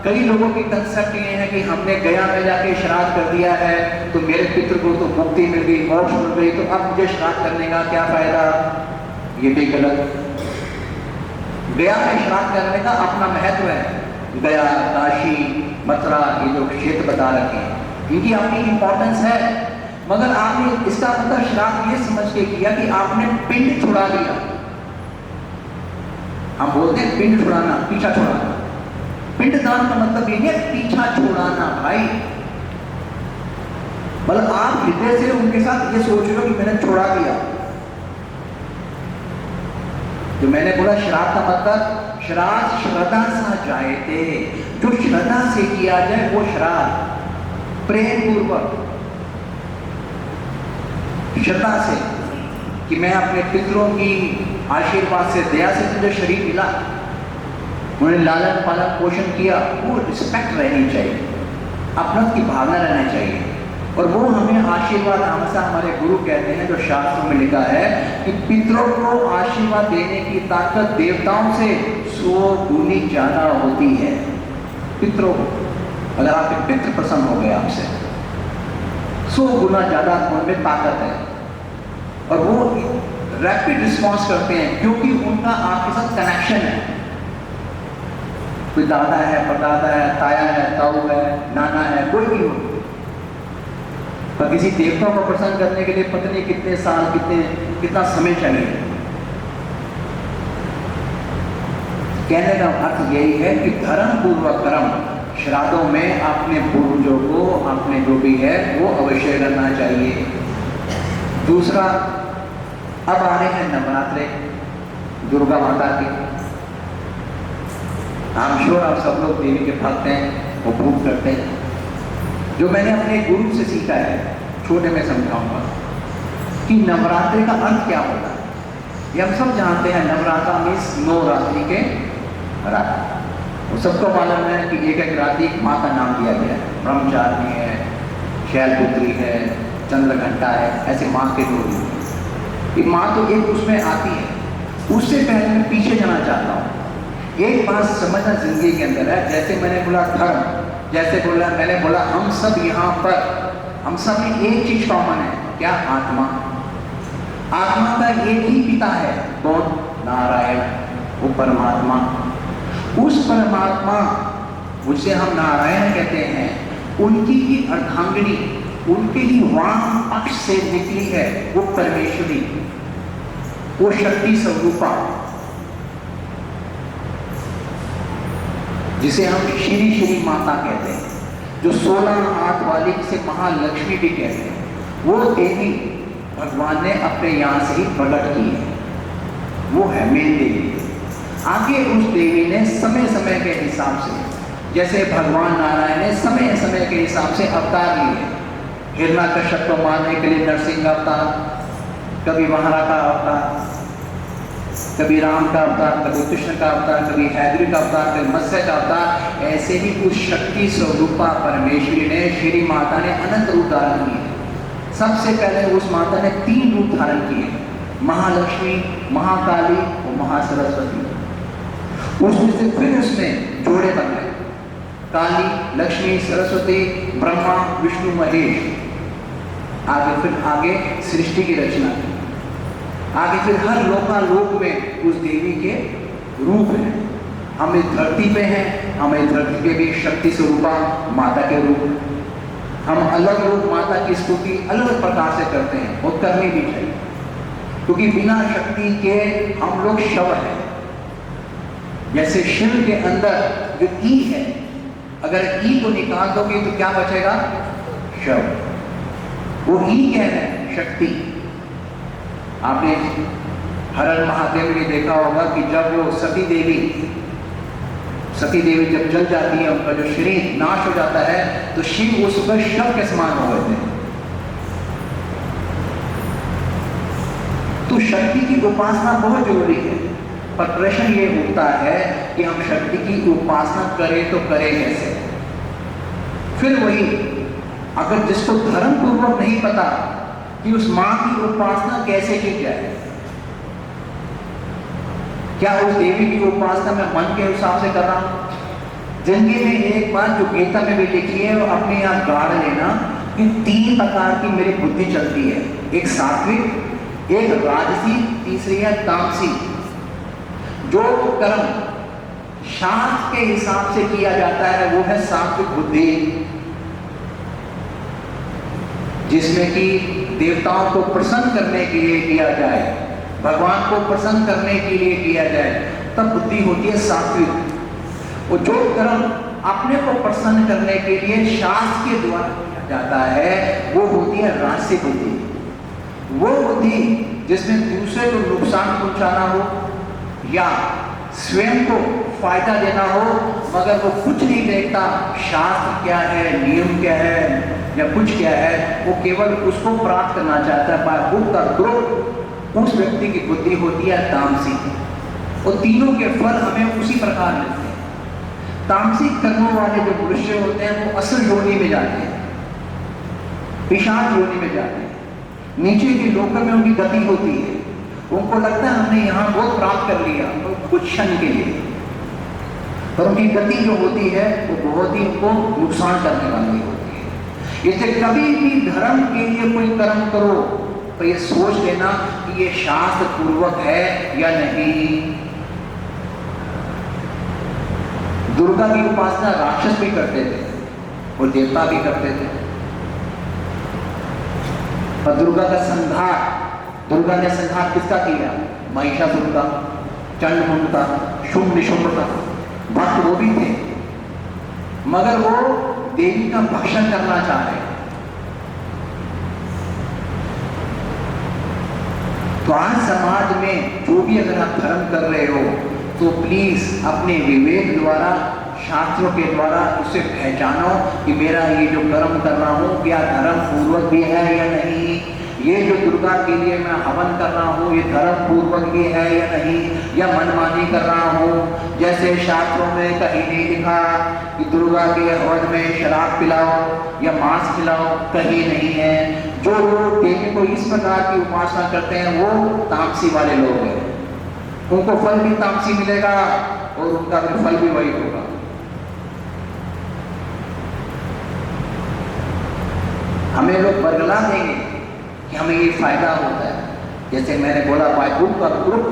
कई लोगों की कंसेप्ट ये है कि हमने गया में जाके श्राद्ध कर दिया है तो मेरे पितृ को तो मुक्ति मिल गई, मोक्ष मिल गई, तो अब मुझे श्राद्ध करने का क्या फायदा? ये भी गलत। गया में श्राद्ध करने का अपना महत्व है। गया, काशी, मथुरा, ये जो क्षेत्र बता रखे हैं, इनकी अपनी इंपॉर्टेंस है, मगर आपने इसका मतलब श्राद्ध ये समझ के किया कि आपने पिंड छुड़ा दिया। हम बोलते हैं पिंड छुड़ाना, पीछा छुड़ाना। पिंडदान का मतलब ये है पीछा छुड़ाना भाई। मतलब आप हृदय से उनके साथ ये सोच लो कि मैंने छोड़ा दिया। जो मैंने बोला श्राद्ध का मतलब, श्राद्ध श्रद्धा सा जायते, जो श्रद्धा से किया जाए वो श्राद्ध, प्रेम पूर्वक, श्रद्धा से, कि मैं अपने पितरों की आशीर्वाद से, दया से तुझे शरीर मिला, उन्हें लालन पालन पोषण किया, वो रिस्पेक्ट रहनी चाहिए, अपनत्व की भावना रहना चाहिए। और वो हमें आशीर्वाद हमेशा हमारे गुरु कहते हैं, जो शास्त्रों में लिखा है कि पितरों को आशीर्वाद देने की ताकत देवताओं से 100 गुनी ज्यादा होती है। पितरों, अगर आपके पितृ प्रसन्न हो गए आपसे, 100 गुना ज्यादा उनमें ताकत है और वो रैपिड रिस्पॉन्स करते हैं, क्योंकि उनका आपके साथ कनेक्शन है। कोई दादा है, परदादा है, ताया है, ताऊ है, नाना है, कोई भी हो। पर किसी देवता को प्रसन्न करने के लिए पता नहीं कितने साल, कितना समय चाहिए। कहने का अर्थ यही है कि धर्म पूर्वक कर्म श्राद्धों में अपने पूर्वजों को, अपने जो भी है वो अवश्य करना चाहिए। दूसरा, अब आ रहे हैं नवरात्रे दुर्गा माता के। I'm sure आप सब लोग देवी के भक्त हैं, उपभोग करते हैं। जो मैंने अपने गुरु से सीखा है, छोटे में समझाऊंगा कि नवरात्रि का अर्थ क्या होता है। ये हम सब जानते हैं, नवरात्रा मीन्स 9 रात्रि के रात। वो सबको मालूम है कि एक एक रात्रि माँ का नाम दिया गया है। ब्रह्मचारिणी है, शैलपुत्री है, चंद्रघंटा है, ऐसे माँ के दो रूप हैं। ये माँ तो एक उसमें आती है। उससे पहले मैं पीछे जाना चाहता हूँ। एक बात समझना जिंदगी के अंदर है, जैसे मैंने बोला धर्म, जैसे मैंने बोला हम सब यहाँ पर, हम सब में एक चीज कॉमन है, क्या? आत्मा। आत्मा का एक ही पिता है, कौन? नारायण, वो परमात्मा। उस परमात्मा, उसे हम नारायण कहते हैं, उनकी ही अर्धांगिनी, उनके ही वाम पक्ष से निकली है वो परमेश्वरी, वो शक्ति स्वरूपा, जिसे हम श्री श्री माता कहते हैं, जो 16 हाथ वाली, जिसे महालक्ष्मी भी कहते हैं। वो देवी भगवान ने अपने यहाँ से ही प्रकट की है, वो है मेन देवी। आगे उस देवी ने समय समय के हिसाब से, जैसे भगवान नारायण ने समय समय के हिसाब से अवतार लिए। हिरण्यकश्यप को मारने के लिए नरसिंह अवतार, कभी महारा का अवतार, कभी राम का अवतार, कभी कृष्ण का अवतार, कभी हैदरी का अवतार, कभी मत्स्य का अवतार। ऐसे ही उस शक्ति स्वरूपा परमेश्वरी ने, श्री माता ने अनंत रूप धारण किए। सबसे पहले उस माता ने 3 रूप धारण किए, महालक्ष्मी, महाकाली और महासरस्वती। उसमें से फिर उसने जोड़े बदले, काली, लक्ष्मी, सरस्वती, ब्रह्मा, विष्णु, महेश। आगे सृष्टि की रचना की। आगे फिर हर लोकालोक में उस देवी के रूप हैं। हम इस धरती पे हैं, हम इस धरती पे भी शक्ति स्वरूपा माता के रूप। हम अलग रूप माता की स्तुति अलग प्रकार से करते हैं, और करनी भी चाहिए, क्योंकि बिना शक्ति के हम लोग शव हैं। जैसे शिव के अंदर जो ई है, अगर ई को निकाल दोगे तो क्या बचेगा? शव। वो ई क्या है? शक्ति। आपने हर हर महादेव में देखा होगा कि जब वो सती देवी जब जल जाती है, उनका जो शरीर नाश हो जाता है, तो शिव उस पर शव के समान हो गए थे। तो शक्ति की उपासना बहुत जरूरी है, पर प्रश्न ये उठता है कि हम शक्ति की उपासना करें तो करें कैसे? फिर वही, अगर जिसको धर्म पूर्वक नहीं पता कि उस मां की उपासना कैसे की जाए, क्या उस देवी की उपासना मैं मन के हिसाब से कर रहा हूं? जिंदगी में एक बात जो गीता में भी लिखी है, वो अपने आप गाड़ लेना कि 3 प्रकार की मेरी बुद्धि चलती है, एक सात्विक, एक राजसी, तीसरी है तामसी। जो कर्म शास्त्र के हिसाब से किया जाता है वो है सात्विक बुद्धि, जिसमें कि देवताओं को प्रसन्न करने के लिए किया जाए, भगवान को प्रसन्न करने के लिए किया जाए, तब बुद्धि होती है सात्विक। और जो कर्म अपने को प्रसन्न करने के लिए शास्त्र के द्वारा किया जाता है, वो होती है राजसी बुद्धि। वो बुद्धि जिसमें दूसरे को नुकसान पहुंचाना हो या स्वयं को फायदा देना हो, मगर वो कुछ नहीं देखता शास्त्र क्या है, नियम क्या है या कुछ क्या है, वो केवल उसको प्राप्त करना चाहता है बाय हुक और क्रोक, उस व्यक्ति की बुद्धि होती है तामसी। और तीनों के फल हमें उसी प्रकार मिलते हैं। तामसिक कर्मों वाले जो मनुष्य होते हैं वो असुर योनि में जाते हैं, पिशाच योनि में जाते हैं, नीचे के लोक में उनकी गति होती है। उनको लगता है हमने यहाँ बहुत प्राप्त कर लिया तो कुछ क्षण के लिए, पर उनकी गति जो होती है वो बहुत ही उनको नुकसान करने वाली होती है। इसलिए कभी भी धर्म के लिए कोई कर्म करो तो ये सोच लेना कि ये शास्त्र पूर्वक है या नहीं। दुर्गा की उपासना राक्षस भी करते थे और देवता भी करते थे, पर दुर्गा का संहार, दुर्गा ने संहार किसका किया? महिषासुर का, चंडमुंड का, शुंभ निशुंभ का। भक्त वो भी थे, मगर वो देवी का भक्षण करना चाह रहे। तो आज समाज में जो भी अगर आप धर्म कर रहे हो तो प्लीज अपने विवेक द्वारा, शास्त्रों के द्वारा उसे पहचानो कि मेरा ये जो कर्म कर रहा हूँ क्या धर्म पूर्वक भी है या नहीं। ये जो दुर्गा के लिए मैं हवन कर रहा हूँ ये धर्म पूर्वक भी है या नहीं, या मनमानी कर रहा हूँ। जैसे शास्त्रों में कहीं नहीं लिखा कि दुर्गा के हवन में शराब पिलाओ या मांस खिलाओ, कहीं नहीं है। जो लोग देवी को इस प्रकार की उपासना करते हैं वो तामसी वाले लोग हैं, उनको फल भी तामसी मिलेगा और उनका भी फल भी वही होगा। हमें लोग बरगला देंगे कि हमें ये फायदा होता है, जैसे मैंने बोला वायुपुर का ग्रुप,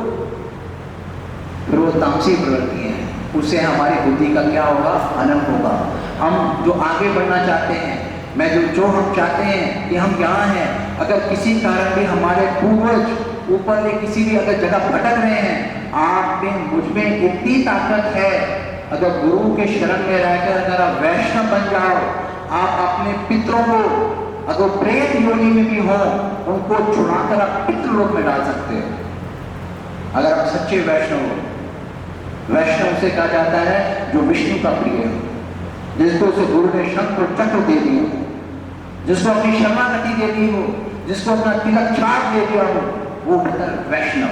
फिर वो तामसी प्रवृत्ति है, उससे हमारी बुद्धि का क्या होगा? अनंत होगा। हम जो आगे बढ़ना चाहते हैं, मैं जो हम चाहते हैं कि हम यहाँ हैं, अगर किसी कारण भी हमारे पूर्वज ऊपर या किसी भी अगर जगह भटक रहे हैं, आप में मुझ में इतनी ताकत है, अगर गुरु के शरण में रहकर अगर आप वैष्णव बन जाओ, आप अपने पितरों को अगर प्रेत योनि में भी हो उनको छुड़ाकर आप पितृलोक में डाल सकते हो, अगर आप सच्चे वैष्णव हो। वैष्णव से कहा जाता है जो विष्णु का प्रिय हो, जिसको उसे गुरु ने शंख और चक्र दे दिया, जिसको अपनी शरणागति दे दी हो, जिसको अपना तिलक छाप दे दिया हो, वो होता है वैष्णव।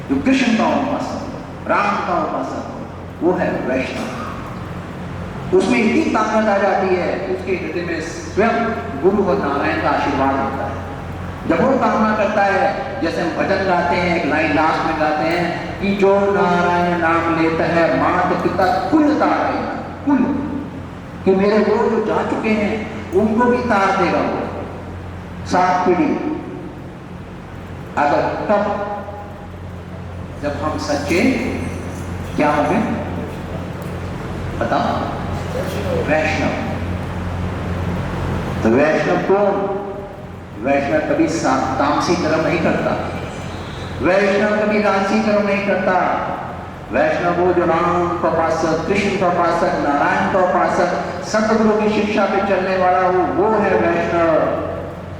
जो कृष्ण का उपासक हो, राम का उपासक हो, वो है वैष्णव। उसमें इतनी ताकत आ जाती है, उसके हृदय में स्वयं गुरु और नारायण का आशीर्वाद होता है। जब वो कामना करता है, जैसे हम भजन गाते हैं, एक लाइन लास्ट में गाते हैं कि जो नारायण नाम लेता है मात पिता कुल तारे, कुल, कि मेरे वो जो जा चुके हैं उनको भी तार देगा वो 7 पीढ़ी। अगर तब जब हम सच्चे क्या होंगे बताओ? वैष्णव। तो वैष्णव कौन? वैष्णव कभी तामसी कर्म नहीं करता, वैष्णव कभी राजसी कर्म नहीं करता। वैष्णव वो जो राम का उपासक, कृष्ण का उपासक, नारायण का उपासक, सतगुरु की शिक्षा पे चलने वाला हो, वो है वैष्णव।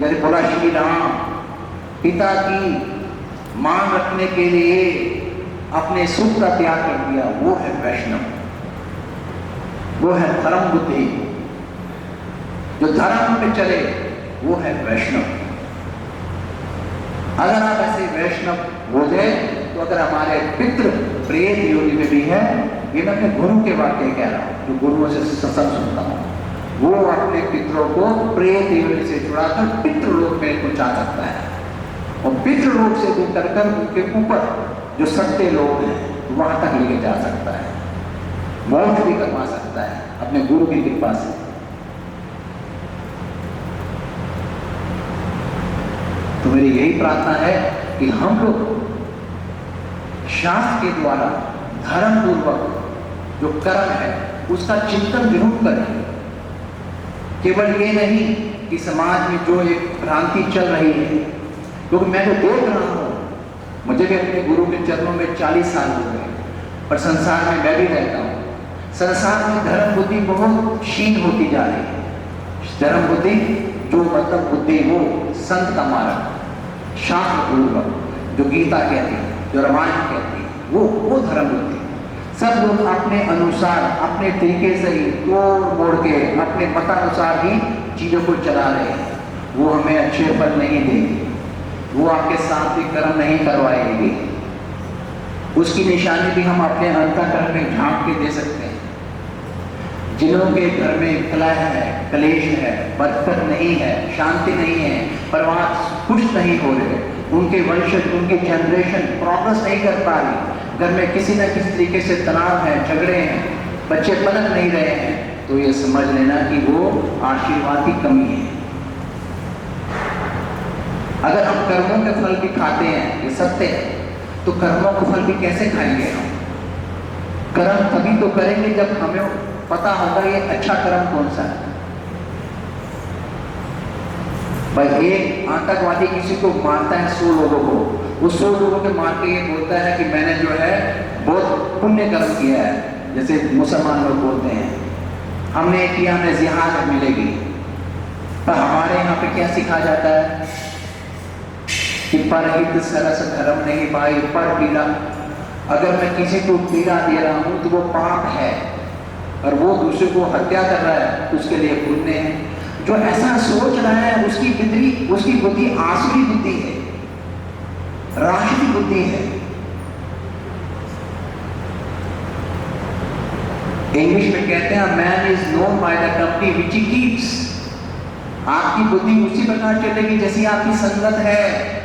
जैसे बोला श्री राम पिता की मान रखने के लिए अपने सुख का त्याग कर दिया, वो है वैष्णव। वो है धर्म बुद्धि, जो धर्म पे चले वो है वैष्णव। अगर आप ऐसे वैष्णव हो जाए तो अगर हमारे पितृ प्रेत योनि में भी है, ये मैं अपने गुरु के वाक्य कह रहा हूँ, जो गुरुओं से सत्संग सुनता हूँ, वो अपने पितरों को प्रेत योनि से जुड़ाकर पितृलोक में पहुंचा सकता है, और पितृलोक से भी करकर उनके ऊपर जो सत्य लोग हैं वहां तक लेके जा सकता है, मोक्ष भी करवा सकता है अपने गुरु की कृपा से। तो मेरी यही प्रार्थना है कि हम लोग शास्त्र के द्वारा धर्म पूर्वक जो कर्म है उसका चिंतन जरूर करें। केवल ये नहीं कि समाज में जो एक भ्रांति चल रही है, क्योंकि मैं तो देख रहा हूँ, मुझे भी अपने गुरु के चरणों में 40 साल हो गए, पर संसार में मैं भी रहता हूँ। संसार में धर्म बुद्धि बहुत क्षीण होती जा रही है। धर्म बुद्धि जो मतलब बुद्धि वो संत का मार्ग, शास्त्र पूर्वक जो गीता कहती है, जो रामायण कहती है, वो धर्म बुद्धि। सब लोग अपने अनुसार अपने तरीके से ही तोड़ मोड़ के अपने मतानुसार ही चीजों को चला रहे हैं। वो हमें अच्छे फल नहीं देगी, वो आपके साथ भी कर्म नहीं करवाएगी। उसकी निशानी भी हम अपने अंतःकरण में झांक के दे सकते हैं। जिन्हों के घर में कलह है, कलेश है, बरकत नहीं है, शांति नहीं है, परिवार खुश नहीं हो रहे, उनके वंशज, उनकी जनरेशन प्रोग्रेस नहीं कर पा रही, घर में किसी न किसी तरीके से तनाव है, झगड़े हैं, बच्चे पनप नहीं रहे हैं, तो ये समझ लेना कि वो आशीर्वाद की कमी है। अगर हम कर्मों के फल भी खाते हैं, ये सत्य है, तो कर्मों के फल भी कैसे खाएंगे हम? कर्म तभी तो करेंगे जब हमें पता होगा ये अच्छा कर्म कौन सा है। भाई एक आतंकवादी किसी को मारता है 100 लोगों को, वो 100 लोगों के मार के ये बोलता है कि मैंने जो है बहुत पुण्य कर्म किया है, जैसे मुसलमान लोग बोलते हैं हमने किया, हमें जिहाद मिलेगी। पर हमारे यहाँ पे क्या सिखाया जाता है कि परहित सरस धर्म नहीं पाई पर पीड़ा। अगर मैं किसी को पीड़ा दे रहा हूं तो वो पाप है, और वो दूसरे को हत्या कर रहा है तो उसके लिए पुण्य है। जो ऐसा सोच रहा है उसकी बुद्धि आसुरी बुद्धि है, राष्ट्रीय बुद्धि है। इंग्लिश में कहते हैं man is known by the company which he keeps. आपकी बुद्धि उसी प्रकार चलेगी जैसी आपकी संगत है।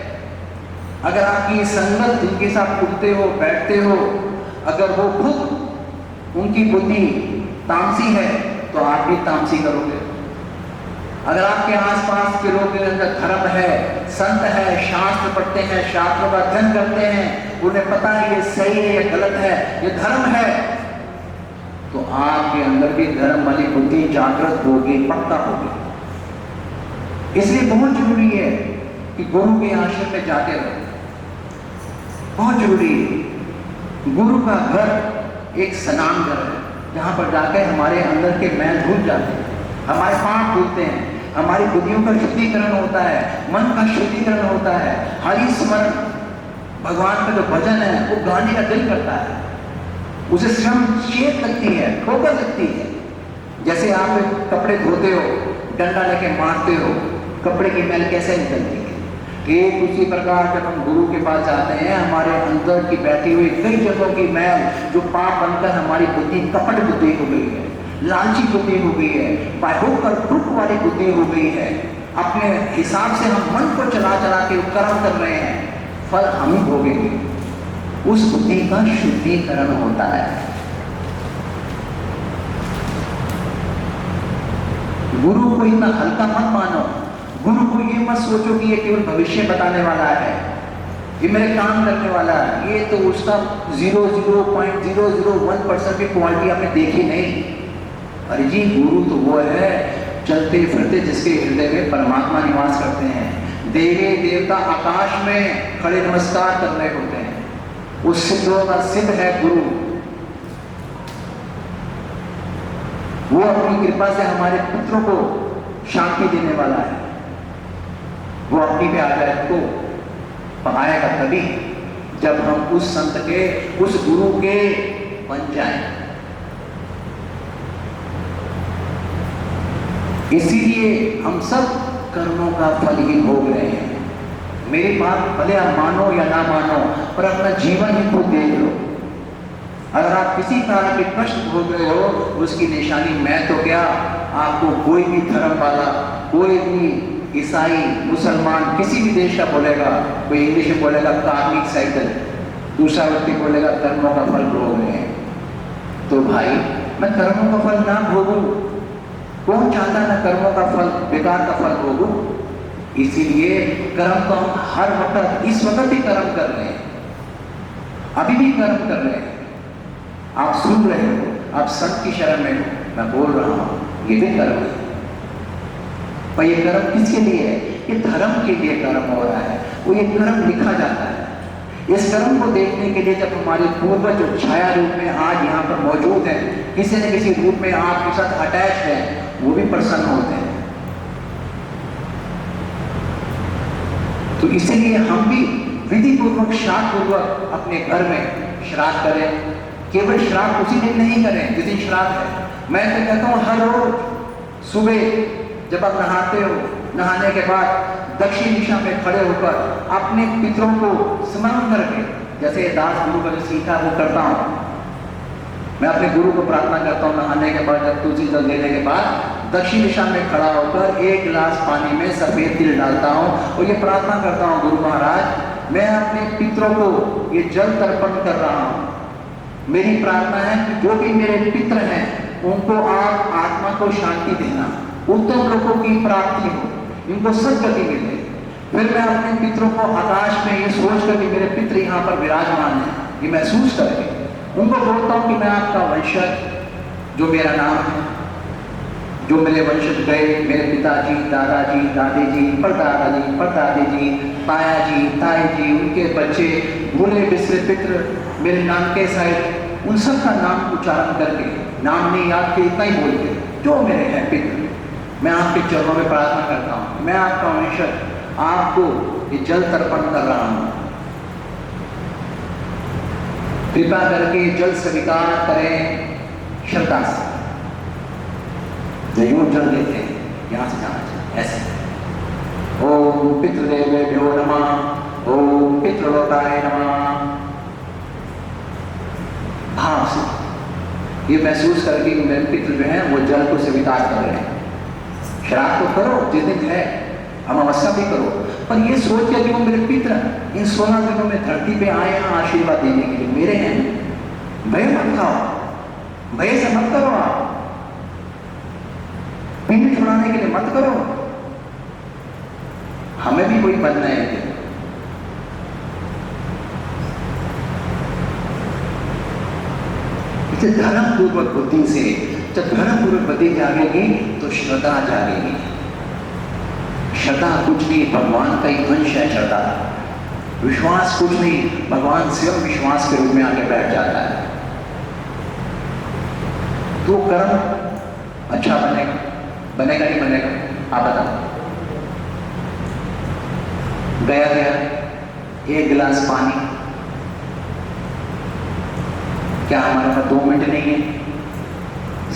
अगर आपकी संगत जिनके साथ उठते हो, बैठते हो, अगर वो खुद उनकी बुद्धि तामसी है तो आप भी तामसी करोगे। अगर आपके आसपास के लोगों के अंदर धर्म है, संत है, शास्त्र पढ़ते हैं, शास्त्रों का अध्ययन करते हैं, उन्हें पता है ये सही है, ये गलत है, ये धर्म है, तो आपके अंदर भी धर्म वाली बुद्धि जागृत होगी, पक्का होगी। इसलिए बहुत जरूरी है कि गुरु के आश्रम में जाते रहो, बहुत जरूरी है। गुरु का घर एक स्नान घर है, जहां पर जाकर हमारे अंदर के मैल धुल जाते हैं, हमारे पाप धुलते हैं, हमारी बुद्धियों का शुद्धिकरण होता है, मन का शुद्धिकरण होता है। हरि स्मरण, भगवान का जो भजन है वो गाने का दिल करता है, उसे श्रम चेत लगती है, ठोकर लगती है। जैसे आप कपड़े धोते हो, डंडा लेके मारते हो, कपड़े की मैल कैसे निकलती है। ठीक उसी प्रकार जब हम गुरु के पास जाते हैं, हमारे अंदर की बैठी हुई कई जगहों की मैल जो पाप बनकर हमारी बुद्धि कपट बुद्धि हो गई है, लालची बुद्धि हो गई है, होकर दुख वाली बुद्धि हो गई है, अपने हिसाब से हम मन को चला चला के कर्म कर रहे हैं, फल हम ही भोगेंगे। उस बुद्धि का शुद्धिकरण होता है। गुरु को इतना हल्का मत मानो। गुरु को ये मत सोचो कि ये केवल भविष्य बताने वाला है, ये मेरे काम करने वाला है, ये तो उसका 0.001% की क्वालिटी आपने देखी नहीं। अरे जी, गुरु तो वो है चलते फिरते जिसके हृदय में परमात्मा निवास करते हैं। देवी देवता आकाश में खड़े नमस्कार कर रहे होते हैं, उस सिद्धों का सिद्ध है गुरु। वो अपनी कृपा से हमारे पुत्रों को शांति देने वाला है। वो अपनी पे आ जाए तो आएगा तभी जब हम उस संत के, उस गुरु के बन जाएं। इसीलिए हम सब कर्मों का फल ही भोग रहे हैं। मेरी बात भले आप मानो या ना मानो, पर अपना जीवन ही खुद देख लो। अगर आप किसी तरह के कष्ट भोग रहे हो, उसकी निशानी मैं तो क्या, आपको कोई भी धर्म वाला, कोई भी ईसाई, मुसलमान, किसी भी देश का बोलेगा, कोई इंग्लिश में बोलेगा कार्मिक साइकिल, दूसरा व्यक्ति बोलेगा कर्मों का फल भोग रहे हैं। तो भाई मैं कर्मों का फल ना भोगूं, कौन चाहता है ना कर्मों का फल, बेकार का फल भोगूं। इसीलिए कर्म तो हम हर वक्त, इस वक्त भी कर्म कर रहे हैं, अभी भी कर्म कर रहे हैं। आप सुन रहे हो, आप संत की शरण में हो, मैं बोल रहा हूं, ये भी कर्म है। पर ये कर्म किसके लिए है? ये धर्म के लिए कर्म हो रहा है, वो ये कर्म लिखा जाता है। इस कर्म को देखने के लिए जब हमारे पूर्वज जो छाया रूप में आज यहाँ पर मौजूद है, किसी न किसी रूप में आपके साथ अटैच है, वो भी प्रसन्न होते हैं। तो इसीलिए हम भी विधि पूर्वक, श्राद्ध पूर्वक अपने घर में श्राद्ध करें। केवल श्राद्ध उसी दिन नहीं करें जिस दिन श्राद्ध है। मैं तो कहता हूँ हर रोज सुबह जब आप नहाते हो, नहाने के बाद दक्षिण दिशा में खड़े होकर अपने पितरों को स्मरण करके, जैसे दास गुरु का जो सीखा वो करता हूँ, मैं अपने गुरु को प्रार्थना करता हूँ नहाने के बाद, जब तुलसी जल देने के बाद दक्षिण दिशा में खड़ा होकर 1 गिलास पानी में सफेद तिल डालता हूँ और ये प्रार्थना करता हूँ, गुरु महाराज मैं अपने पितरों को ये जल तर्पण कर रहा हूँ। मेरी प्रार्थना है कि जो भी मेरे पितर हैं उनको आप आत्मा को शांति देना, उत्तम लोगों की प्राप्ति हो, इनको सद्गति मिले। फिर मैं अपने पितरों को आकाश में ये सोच कर कि मेरे पितर यहाँ पर विराजमान है, ये महसूस करके उनको बोलता हूँ कि मैं आपका वंशज, जो मेरा नाम है, जो मेरे वंशज गए, मेरे पिताजी, दादाजी, दादी जी, परदादाजी, परदादी जी, ताया जी, ताई जी, उनके बच्चे, भूले बिसरे पितर, मेरे नाम के साइड, उन सब का नाम उच्चारण करके, नाम नहीं याद के इतना ही बोल के, जो मेरे हैं पितर, मैं आपके चरणों में प्रार्थना करता हूँ, मैं आपका वंशज, आपको ये जल तर्पण कर रहा हूँ, कृपा करके जल स्वीकार करें श्रद्धा से। यूं जल देते हैं, यहां से जाना चाहिए ऐसे। ओम पितृदेवेभ्यो नमः, ओम पितृलोकाय नमः। भाव से ये महसूस करके मेरे पितृ जो है वो जल को स्वीकार कर रहे हैं। श्राद्ध तो करो जिस दिन है, अमावस्या भी करो, पर ये सोच के कि वो मेरे पितृ इन 16 दिनों में धरती पे आए हैं आशीर्वाद देने के लिए, मेरे हैं, भय मत खाओ, भय से मत करो, आप पिंड छुड़ाने के लिए मत करो, हमें भी कोई बनना है। इसे धर्म पूर्वक बुद्धि से, जब धर्म पूर्वक बुद्धि जागेगी तो श्रद्धा जागेगी। श्रद्धा कुछ नहीं, भगवान का ही अंश है श्रद्धा। विश्वास कुछ नहीं, भगवान स्वयं विश्वास के रूप में आके बैठ जाता है। तो कर्म अच्छा बनेगा, बनेगा नहीं बनेगा, आप बताओ। गया 1 गिलास पानी, क्या हमारे पास 2 मिनट नहीं है?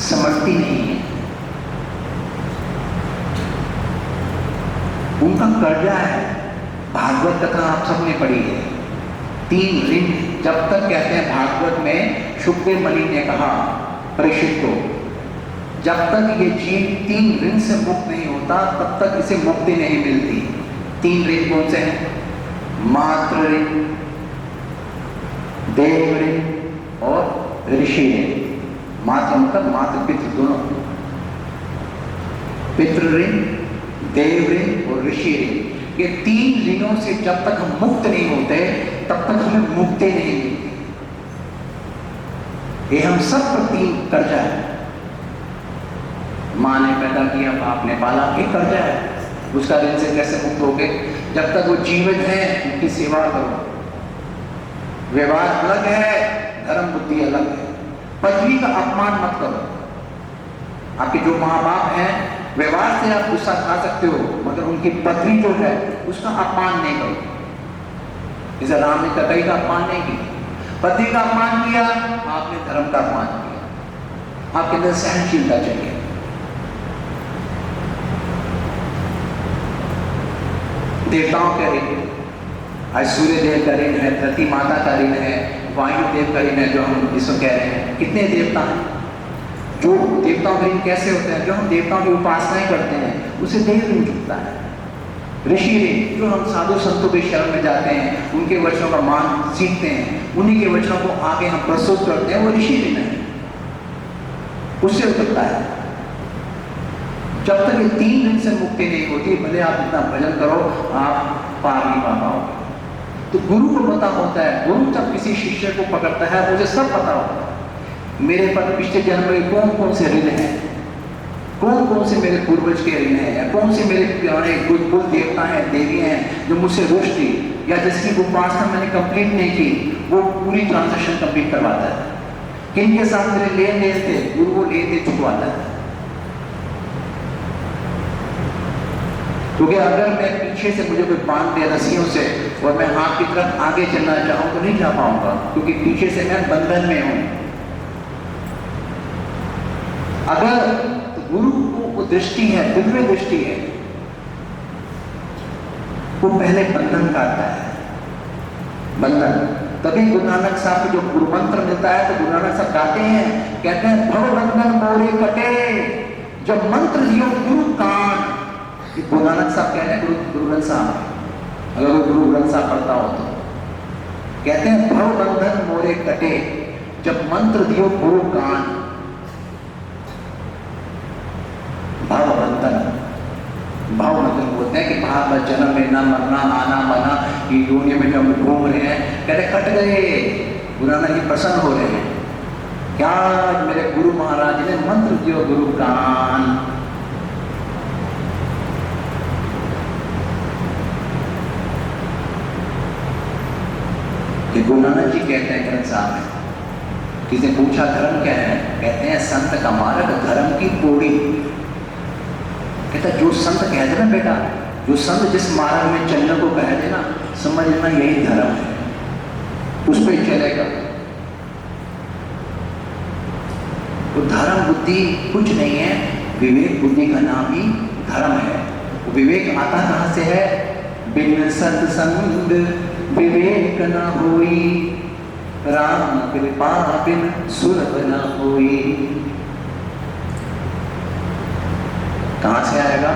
समझती नहीं है। उनका कर्जा है। भागवत कथा आप सबने पढ़ी है, 3 ऋण जब तक कहते हैं भागवत में, शुक्र मणि ने कहा परीक्षित को, जब तक ये जीव 3 ऋण से मुक्त नहीं होता तब तक इसे मुक्ति नहीं मिलती। 3 ऋण कौन से हैं? मातृ ऋण, देव ऋण और ऋषि ऋण। मातृ मतलब मातृ पितृ दोनों, पितृ ऋण, देव ऋण और ऋषि ऋण। ये 3 ऋणों से जब तक हम मुक्त नहीं होते तब तक हमें मुक्ति नहीं मिलती। ये हम सब पर 3 कर्जा है। माँ ने पैदा किया, बाप ने पाला, एक कर्जा है। उसका ऋण से कैसे मुक्त होगे? जब तक वो जीवित है उनकी सेवा करो। व्यवहार अलग है, धर्म बुद्धि अलग है। पृथ्वी का अपमान मत करो। आपके जो माँ बाप हैं, व्यवहार से आप गुस्सा खा सकते हो, मगर उनकी पत्नी जो है उसका अपमान नहीं करो। जैसे राम ने कटाई का अपमान नहीं किया, पति का अपमान किया, आपने धर्म का अपमान किया। आपके अंदर सहनशीलता चाहिए। देवताओं का ऋण, आज सूर्य देव का ऋण है, धरती माता का ऋण है, वायु देव का ऋण है, जो हम इसको कह रहे हैं। कितने देवता हैं? जो देवताओं के ऋण कैसे होते हैं? जो हम देवताओं की उपासनाएं करते हैं उसे देव ऋण चुकता है। ऋषि ऋण, जो हम साधु संतों के शरण में जाते हैं, उनके वचनों का मान सीखते हैं, उन्हीं के वचनों को आगे हम प्रस्तुत करते हैं, वो ऋषि ऋण है, उससे उतरता है। जब तक ये 3 ऋण से मुक्ति नहीं होती, भले आप इतना भजन करो, आप पार नहीं पा पाओगे। तो गुरु को पता होता है। गुरु जब किसी शिष्य को पकड़ता है मुझे सब पता होता है, मेरे पर पिछले जन्म में कौन कौन से ऋण हैं, कौन कौन से मेरे पूर्वज के ऋण हैं, या कौन से मेरे पुराने कुल देवता हैं, देवियां हैं जो मुझसे रुष्ट थी, या जिसकी उपासना मैंने कंप्लीट नहीं की, वो पूरी ट्रांजेक्शन कंप्लीट करवाता है। किन के साथ मेरे लेन देन थे, गुरु वो लेन देन चुकवाता है। क्योंकि अगर मैं पीछे से मुझे कोई बांध दे रस्सियों से और मैं हाथ की तरफ आगे चलना चाहूँ तो नहीं जा पाऊंगा, क्योंकि पीछे से मैं बंधन में हूं। अगर तो गुरु को वो दृष्टि है, दिव्य दृष्टि है, वो पहले बंधन काटता है, बंधन, तभी गुरु नानक साहब को जो गुरु मंत्र मिलता है तो गुरु नानक साहब गाते हैं, कहते हैं भवबंधन मोरे कटे जब मंत्र दियो गुरु कान। गुरु नानक साहब कह रहे हैं, गुरु ग्रंथ साहब, अगर वो गुरु ग्रंथ साहब पढ़ता हो तो कहते हैं भवबंधन मोरे कटे जब मंत्र दियो गुरु कान। भवबंधन, भाव मतलब बोलते हैं कि भाव जन्म लेना मरना आना बना, ये योनि में जब घूम रहे हैं, कहते कट गए। गुरु नानक जी प्रसन्न हो रहे हैं, क्या मेरे गुरु महाराज ने मंत्र दियो गुरु कान। ये गुरु नानक जी कहते हैं ग्रंथ साहब में, किसी ने पूछा धर्म क्या है, कहते हैं संत का मार्ग धर्म की पौड़ी। कहता जो संत कह दे ना बेटा, जो संत जिस मार्ग में चलने को कह देना, समझ लेना यही धर्म है, उस पर चलेगा। तो धर्म बुद्धि कुछ नहीं है, विवेक बुद्धि का नाम ही धर्म है। विवेक आता कहां से है? बिन सत्संग विवेक न होई, राम कृपा बिन सुलभ न होई। कहां से आएगा?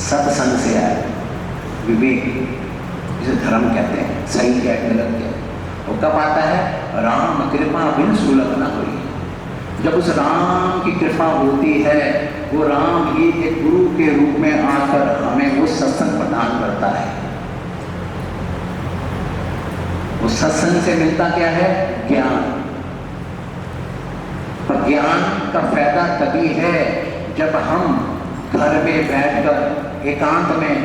सत्संग से आएगा विवेक, जिसे धर्म कहते हैं। सही क्या है गलत क्या है, वो कब आता है? राम कृपा बिन सुलभ न होई। जब उस राम की कृपा होती है, वो राम ही एक गुरु के रूप में आकर हमें वो सत्संग प्रदान करता है। वो सत्संग से मिलता क्या है? ज्ञान। पर ज्ञान का फायदा तभी है जब हम घर में बैठकर एकांत में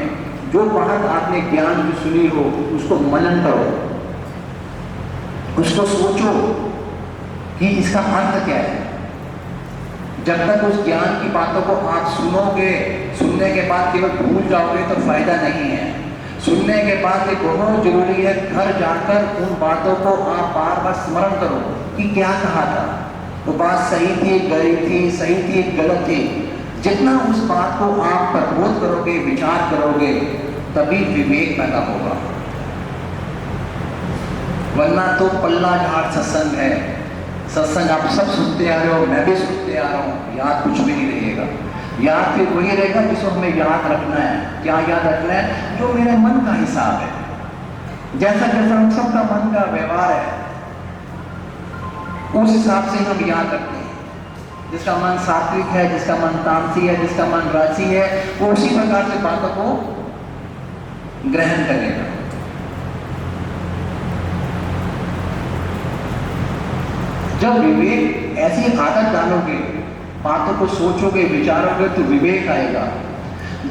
जो बात आपने ज्ञान की सुनी हो उसको मनन करो, उसको सोचो कि इसका अर्थ क्या है। जब तक उस ज्ञान की बातों को आप सुनोगे, सुनने के बाद केवल भूल जाओगे तो फायदा नहीं है। सुनने के बाद ये बहुत जरूरी है, घर जाकर उन बातों को आप बार बार स्मरण करो कि क्या कहा था, वो बात सही थी, गलत थी, सही थी, गलत थी। जितना उस बात को आप प्रबोध करोगे, विचार करोगे, तभी विवेक पैदा होगा। वरना तो पल्ला झाड़ सत्संग है। सत्संग आप सब सुनते आ रहे हो, मैं भी सुनते आ रहा हूँ, याद कुछ भी नहीं रहेगा। याद फिर वही रहेगा जिसको हमें याद रखना है। क्या याद रखना है? जो मेरे मन का हिसाब है, जैसा जैसा हम सबका मन का व्यवहार है, उस हिसाब से हम याद रखते हैं। जिसका मन सात्विक है, जिसका मन तामसी है, जिसका मन राजसी है, वो उसी प्रकार से बातों को ग्रहण करेगा। जब विवेक ऐसी आदत डालोगे, बातों को सोचोगे, विचारोगे, तो विवेक आएगा।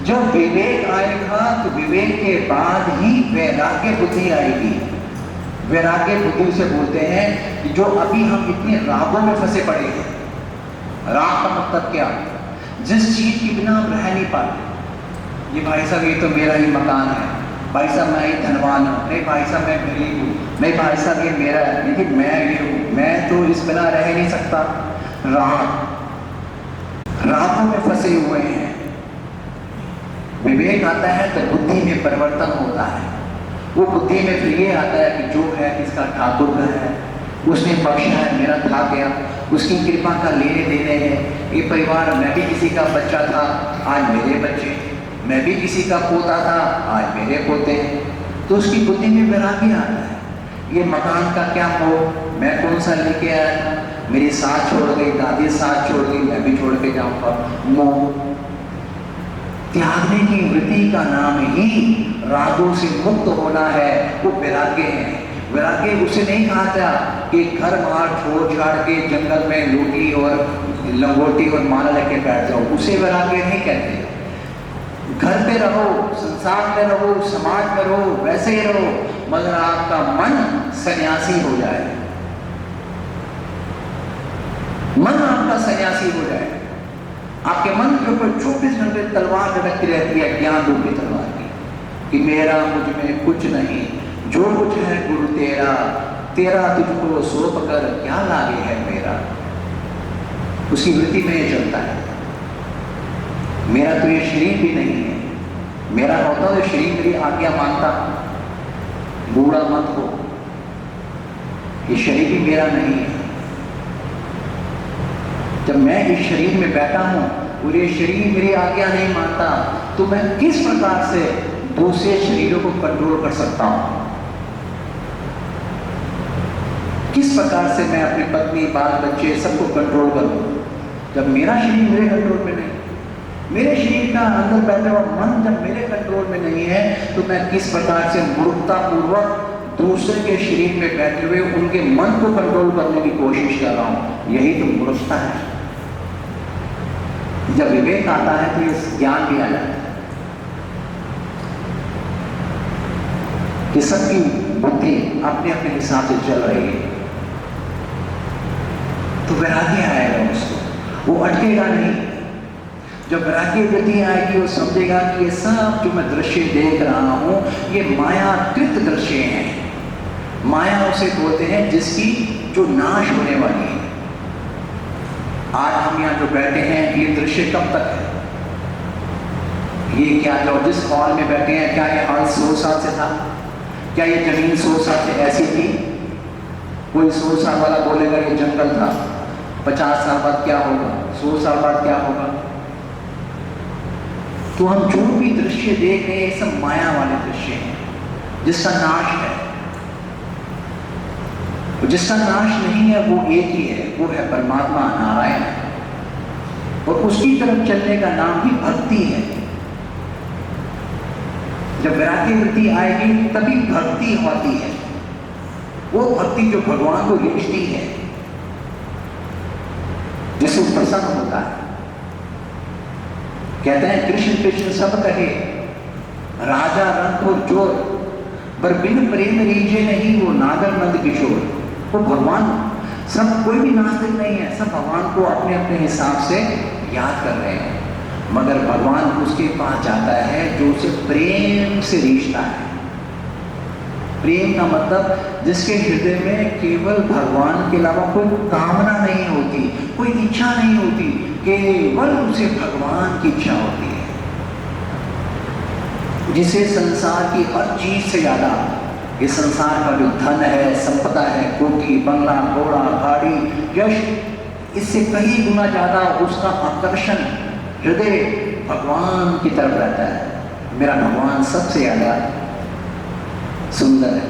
जब विवेक आएगा तो विवेक के बाद ही वैराग्य बुद्धि आएगी। वैराग्य बुद्धि से बोलते हैं कि जो अभी हम इतने रागों में फंसे पड़े हैं। राग का मतलब क्या? जिस चीज के बिना हम रह नहीं पाते। ये भाई साहब ये तो मेरा ही मकान है, भाई साहब मैं ही धनवान हूँ, नहीं भाई साहब मैं गरीब हूँ, नहीं भाई साहब ये मेरा है, लेकिन मैं ये हूँ, मैं तो इस बिना रह नहीं सकता। रागों में फंसे हुए हैं। विवेक आता है तो बुद्धि में परिवर्तन होता है। वो बुद्धि में फिर ये आता है कि जो है इसका ठाकुर का है, उसने बख्शा है, मेरा था गया, उसकी कृपा का लेने देने हैं। ये परिवार, मैं भी किसी का बच्चा था, आज मेरे बच्चे, मैं भी किसी का पोता था, आज मेरे पोते। तो उसकी बुद्धि में वैराग्य आता है। ये मकान का क्या मोह, मैं कौन सा लेके आया था, मेरी साथ छोड़ गई, दादी साथ छोड़ गई, मैं भी छोड़ के जाऊंगा। मोह त्यागने की वृत्ति का नाम ही रागों से मुक्त होना है, वो वैराग्य है। वैराग्य उसे नहीं कहा था कि घर बाहर छोड़ छाड़ के जंगल में लूटी और लंगोटी और माला लेके बैठ जाओ, उसे वैराग्य नहीं कहते। घर पे रहो, संसार में रहो, समाज में रहो, वैसे ही रहो, मगर आपका मन सन्यासी हो जाए, मन आपका सन्यासी हो जाए। आपके मन के ऊपर 24 घंटे तलवार लटकती रहती है, ज्ञान रूपी तलवार की, कि मेरा मुझ में कुछ नहीं, जो कुछ है गुरु तेरा, तेरा तुझको सौंप कर क्या लागे है मेरा। उसकी वृत्ति में ये चलता है। मेरा तो ये शरीर भी नहीं है, मेरा होता तो शरीर मेरी आज्ञा मानता, बूढ़ा मत हो, ये शरीर भी मेरा नहीं है। जब मैं इस शरीर में बैठा हूं और ये शरीर मेरी आज्ञा नहीं मानता, तो मैं किस प्रकार से दूसरे शरीरों को कंट्रोल कर सकता हूं? किस प्रकार से मैं अपनी पत्नी, बाल बच्चे सबको कंट्रोल करूं जब मेरा शरीर मेरे कंट्रोल में नहीं? मेरे शरीर का अंदर बैठा हुआ मन जब मेरे कंट्रोल में नहीं है, तो मैं किस प्रकार से मूर्खता पूर्वक दूसरे के शरीर में बैठे हुए उनके मन को कंट्रोल करने की कोशिश कर रहा हूं? यही तो मूर्खता है। जब विवेक आता है तो ये ज्ञान भी आ जाता है कि सबकी बुद्धि अपने अपने हिसाब से चल रही है, तो वैराग्य आएगा उसको, वो अटकेगा नहीं। जब वैराग्य गति आएगी, वो समझेगा कि ये सब जो मैं दृश्य देख रहा हूं ये मायाकृत दृश्य हैं। माया उसे बोलते हैं जिसकी जो नाश होने वाली है। आज हम यहाँ जो बैठे हैं, ये दृश्य कब तक है? ये क्या जो जिस हॉल में बैठे हैं, क्या ये हॉल 100 साल से था? क्या ये जमीन 100 साल से ऐसी थी? कोई 100 साल वाला बोलेगा ये जंगल था, 50 साल बाद क्या होगा, 100 साल बाद क्या होगा? तो हम जो भी दृश्य देख रहे हैं, सब माया वाले दृश्य हैं जिसका नाश है। जिसका नाश नहीं है वो एक ही है, वो है परमात्मा नारायण, और उसकी तरफ चलने का नाम भी भक्ति है। जब वैराग्य वृत्ति आएगी तभी भक्ति होती है, वो भक्ति जो भगवान को रिश्ती है, जिससे प्रसन्न होता है। कहते हैं कृष्ण कृष्ण सब कहे, राजा रंग और जोर, पर बिन प्रेम रीझे नहीं वो नागर नंद किशोर। वो भगवान, सब कोई भी नास्तिक नहीं है, सब भगवान को अपने अपने हिसाब से याद कर रहे हैं, मगर भगवान उसके पास जाता है जो उसे प्रेम से रिश्ता है। प्रेम का मतलब जिसके हृदय में केवल भगवान के अलावा कोई कामना नहीं होती, कोई इच्छा नहीं होती, केवल उसे भगवान की इच्छा होती है, जिसे संसार की हर चीज से ज्यादा, ये संसार का जो धन है, संपदा है, कोठी, बंगला, घोड़ा, गाड़ी, यश, इससे कहीं गुना ज्यादा उसका आकर्षण हृदय भगवान की तरफ रहता है। मेरा भगवान सबसे ज्यादा सुंदर है,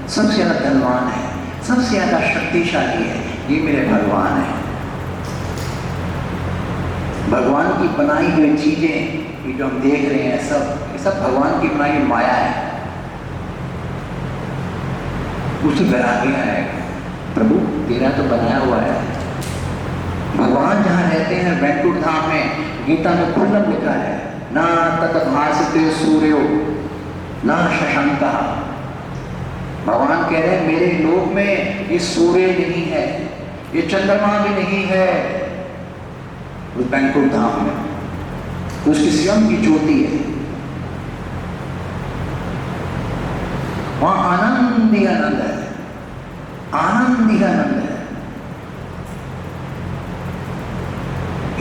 सबसे ज्यादा धनवान है, सबसे ज्यादा शक्तिशाली है, ये मेरे भगवान है। भगवान की बनाई हुई चीजें ये जो हम देख रहे हैं, ये सब भगवान की बनाई हुई माया है। उसे वैराग्य आएगा, प्रभु तेरा तो बनाया हुआ है। भगवान जहाँ रहते हैं वैकुंठ धाम में, गीता में खुल्लम लिखा है, ना तत भासते सूर्यो ना शशांका। भगवान कह रहे हैं मेरे लोक में ये सूर्य नहीं है, ये चंद्रमा भी नहीं है, उस वैकुंठ धाम में उसकी स्वयं की ज्योति है। वहां आनंद ही आनंद है, आनंद ही आनंद है।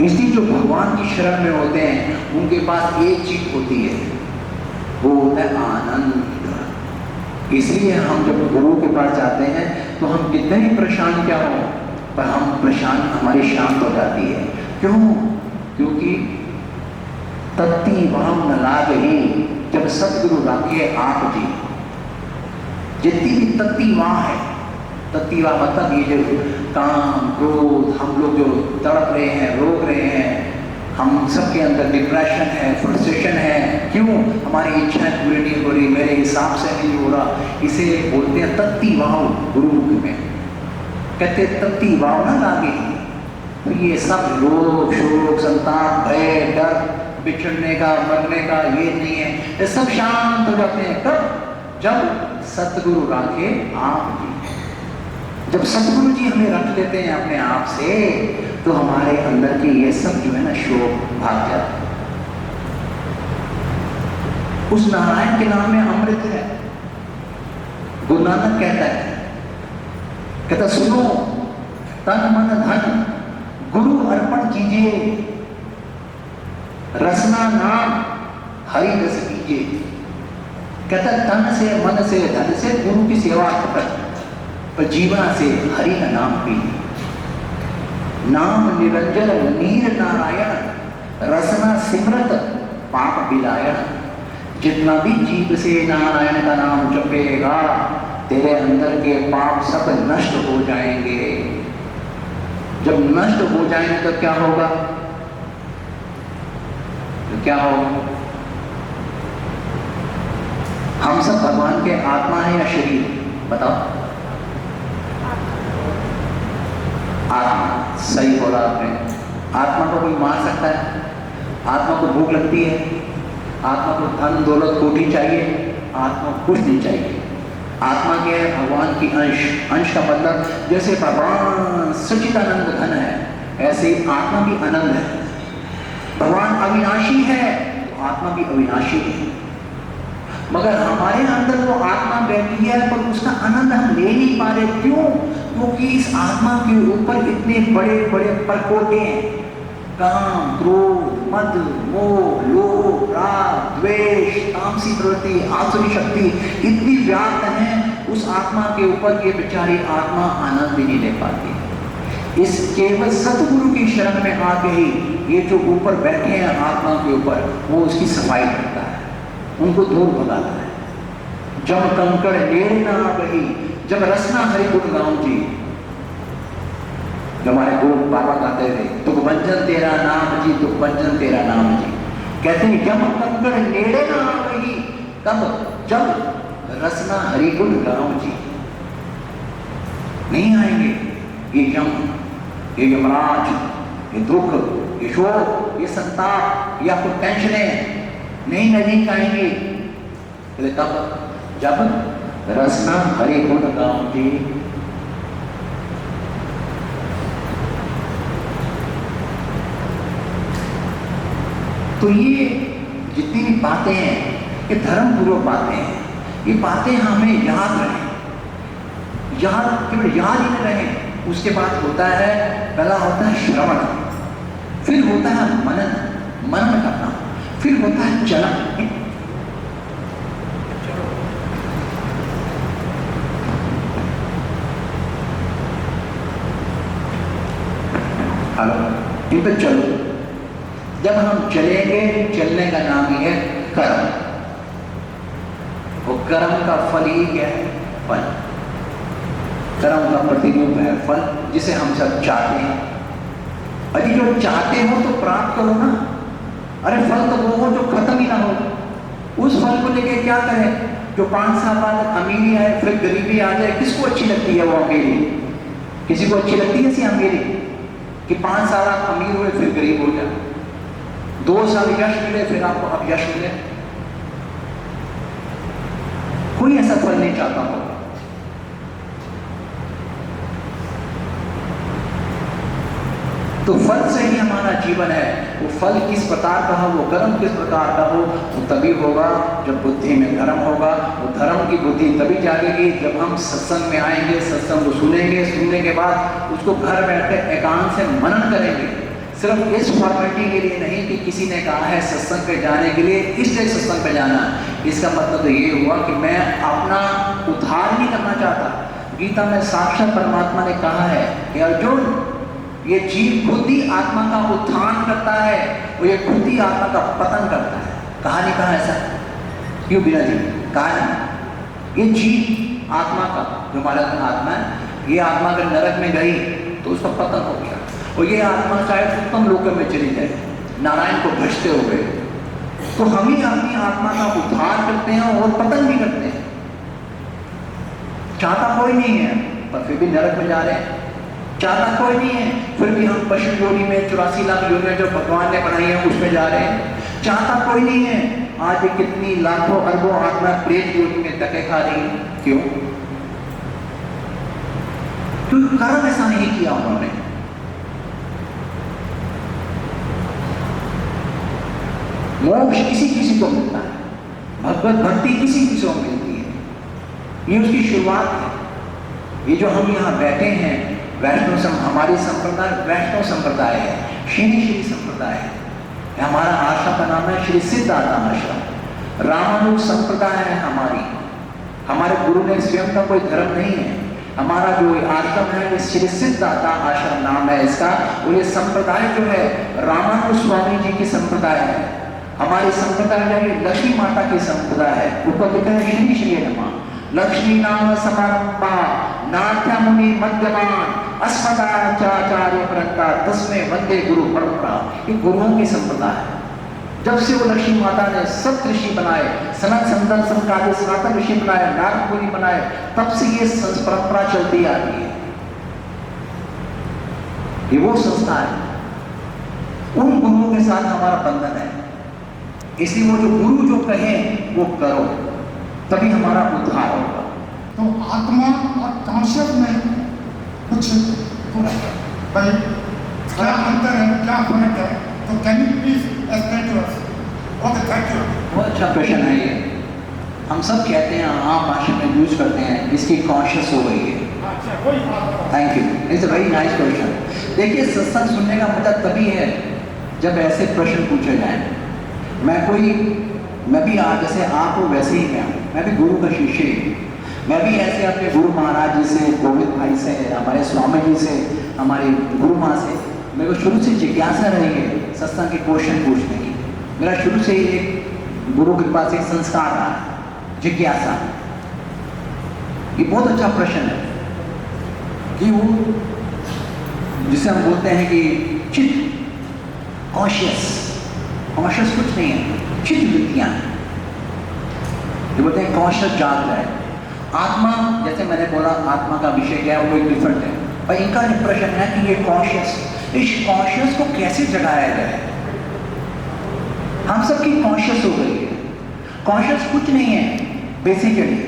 इसलिए जो भगवान की शरण में होते हैं उनके पास एक चीज होती है, वो होता है आनंद। इसलिए हम जब गुरु के पास जाते हैं तो हम कितने ही परेशान क्या हो, पर हम परेशान, हमारी शांत हो जाती है। क्यों? क्योंकि तत्ती वाम न लाग ही, जब सतगुरु राखे आप जी। जितनी भी तत्ती वहां है, तत्ती वहां मतलब ये जो काम क्रोध हम लोग जो तड़प रहे हैं, रोक रहे हैं, हम सबके अंदर डिप्रेशन है, फ्रस्ट्रेशन है। क्यों? हमारी इच्छाएं पूरी नहीं हो रही, मेरे हिसाब से नहीं हो रहा, इसे बोलते हैं तत्ती वाव। गुरु में कहते तत्ती वाव ना लागे, तो ये सब रोग शोक संताप भय डर बिछड़ने का मरने का ये नहीं है, ये सब शांत हो जाते हैं। कब? जब सतगुरु राखे आप जी। जब सतगुरु जी हमें रख लेते हैं अपने आप से, तो हमारे अंदर की ये सब जो है ना शोक भाग जाता है। उस नारायण के नाम में अमृत है। गुरु नानक कहता सुनो तन मन धन गुरु अर्पण कीजिए, रसना नाम हरि रस कीजिए। कहता तन से मन से धन से गुरु की सेवा कर। पर जीवन से हरि का नाम पी। नाम निरंजन नीर नारायण रसना सिमरत पाप बिलायन। जितना भी जीव से नारायण का नाम जपेगा तेरे अंदर के पाप सब नष्ट हो जाएंगे। जब नष्ट हो जाएंगे तो क्या होगा? तो क्या होगा? हम सब भगवान के आत्मा है या शरीर? बताओ। आत्मा। सही बोला आपने। आत्मा को कोई मार सकता है? आत्मा को भूख लगती है? आत्मा को धन दौलत कोठी चाहिए? आत्मा को कुछ नहीं चाहिए। आत्मा के भगवान की अंश। अंश का मतलब जैसे भगवान सच्चिदानंद घन है ऐसे आत्मा भी आनंद है। भगवान अविनाशी है तो आत्मा भी अविनाशी है। मगर हमारे अंदर वो आत्मा बैठी है पर उसका आनंद हम ले नहीं पा रहे। क्यों? क्योंकि इस आत्मा के ऊपर इतने बड़े बड़े परकोटे हैं। काम, क्रोध, मद, मोह, लोभ, राग, द्वेष, तामसी प्रवृत्ति, आसुरी शक्ति इतनी व्याप्त है उस आत्मा के ऊपर। ये बेचारी आत्मा आनंद भी नहीं ले पाती। इस केवल सतगुरु की शरण में आके ही ये जो ऊपर बैठे हैं आत्मा के ऊपर वो उसकी सफाई करता है, उनको दूर भगाता है। जब कंकड़ नेड़ ना बही जब रसना हरि गुण गाऊं जी। जो हमारे गुरु बाबा कहते थे तुक भंजन तेरा नाम जी, तुक भंजन तेरा नाम जी। कहते हैं जब कंकड़ नेड़े ना बही तब जब रसना हरि गुण गाऊं जी। नहीं आएंगे ये यम, ये यमराज, ये दुख, ये शोक, ये संताप, ये आपको टेंशनें नहीं नजदीक आएंगे। तब जब रसना हरि गुण गाऊं जी। तो ये जितनी भी बातें हैं ये धर्म पूर्वक बातें हैं। ये बातें हमें याद रहें, याद केवल याद ही नहीं रहें। उसके बाद होता है, पहला होता है श्रवण, फिर होता है मनन, मनन करना, फिर होता है चलन। हेलो, इन पे चलो। जब हम चलेंगे चलने का नाम ही है कर्म। वो कर्म का फल ही क्या है? फल। कर्म का प्रतिरूप है फल, जिसे हम सब चाहते हैं। अरे जो चाहते हो तो प्राप्त करो ना। अरे फल तो वो हो जो खत्म ही ना हो। उस फल को लेके क्या करें? जो 5 साल बाद अमीरी आए फिर गरीबी आ जाए, किसको अच्छी लगती है वो अमीरी? किसी को अच्छी लगती है ऐसी अमीरी कि 5 साल आप अमीर हुए फिर गरीब हो जाए, 2 साल यश मिले फिर आपको अब यश मिले? कोई ऐसा फल नहीं चाहता हो। तो फल से ही हमारा जीवन है। वो फल किस प्रकार का हो, वो कर्म किस प्रकार का हो, वो तभी होगा जब बुद्धि में धर्म होगा। वो धर्म की बुद्धि तभी जागेगी जब हम सत्संग में आएंगे, सत्संग को सुनेंगे, सुनने के बाद उसको घर बैठे एकांत से मनन करेंगे। सिर्फ इस फॉर्मेलिटी के लिए नहीं कि किसी ने कहा है सत्संग पे जाने के लिए इसलिए सत्संग पे जाना। इसका मतलब तो ये हुआ कि मैं अपना उद्धार नहीं करना चाहता। गीता में साक्षात परमात्मा ने कहा है कि अर्जुन, ये जीव खुद ही आत्मा का उत्थान करता है और ये खुद ही आत्मा का पतन करता है। कहा नहीं कहा ऐसा? क्यों बिना जी? कहा नहीं। ये जीव आत्मा का जो हमारा आत्मा है, ये आत्मा अगर नरक में गई तो उसका पतन हो गया और ये आत्मा शायद उत्तम लोक में चली जाए, नारायण को भजते हुए। तो हम ही अपनी आत्मा का उद्धार करते हैं और पतन भी करते हैं। चाहता कोई नहीं है पर फिर भी नरक में जा रहे हैं। चाहता कोई नहीं है फिर भी हम पशु योनि में 84 लाख योनियां जो भगवान ने बनाई है उसमें जा रहे हैं। चाहता कोई नहीं है, आज भी कितनी लाखों अरबों आत्मा प्रेत योनि में धक्के खा रही है। क्यों? क्योंकि कर्म ऐसा नहीं किया उन्होंने। मोक्ष किसी किसी को मिलता है, भगवत भक्ति किसी किसी को मिलती है। ये उसकी शुरुआत है। ये जो हम यहाँ बैठे हैं वैष्णव हमारी संप्रदाय वैष्णव संप्रदाय है, श्री संप्रदाय है। हमारा आश्रम का नाम है श्री सिद्धार्थ आश्रम। रामानुज संप्रदाय है हमारी। हमारे गुरु ने स्वयं का कोई धर्म नहीं है, हमारा जो आश्रम है ये श्री सिद्धार्थ आश्रम नाम है इसका, और ये संप्रदाय जो है रामानुज स्वामी जी की संप्रदाय है। हमारी संप्रदाय जो है लक्ष्मी माता की संप्रदाय है। ऊपर लिखा है श्री श्री नमः लक्ष्मी नाम समारंभा नाट्य मुनि मध्यमान अस्मदाचार्य परंपरा तस्मै वंदे गुरु परंपरा। ये गुरुओं की संप्रदाय है। जब से वो लक्ष्मी माता ने सप्त ऋषि बनाए, सनत संदन संकाली सनातन ऋषि बनाए, नारद मुनि बनाए, तब से ये परंपरा चलती आ रही है। ये वो संस्था है, उन गुरुओं के साथ हमारा बंधन है। इसलिए वो जो गुरु जो कहें वो करो, तभी हमारा उद्धार होगा। तो आत्मा और कॉन्शियस में कुछ भाई क्या अंतर है, क्या फर्क है? तो can you please explain to us? Okay, thank you. बहुत अच्छा प्रश्न है ये। हम सब कहते हैं, आम भाषा में यूज करते हैं, इसकी कॉन्शियस हो गई है। Thank you, it's a very nice question. देखिए, सत्संग सुनने का मतलब तभी है जब ऐसे प्रश्न पूछे जाएं। मैं भी आज जैसे आप हो वैसे ही मैं भी गुरु का शिष्य ही। मैं भी ऐसे अपने गुरु महाराज जी से, गोविंद भाई से, हमारे स्वामी जी से, हमारी गुरु माँ से, मेरे को शुरू से जिज्ञासा रही है सत्संग के क्वेश्चन पूछने की। मेरा शुरू से ही एक गुरु के पास एक संस्कार रहा, जिज्ञासा। ये बहुत अच्छा प्रश्न है कि वो जिसे हम बोलते हैं कि चित्त, कॉन्शियस कुछ नहीं है, चित्त वृत्तियां जो बोलते हैं कॉन्शियस जाग रहा है। आत्मा, जैसे मैंने बोला, आत्मा का विषय क्या है वो एक डिफरेंट है, पर इनका जो प्रश्न है कि ये कॉन्शियस, इस कॉन्शियस को कैसे जगाया जाए। हम सबकी कॉन्शियस हो गई है। कॉन्शियस कुछ नहीं है, बेसिकली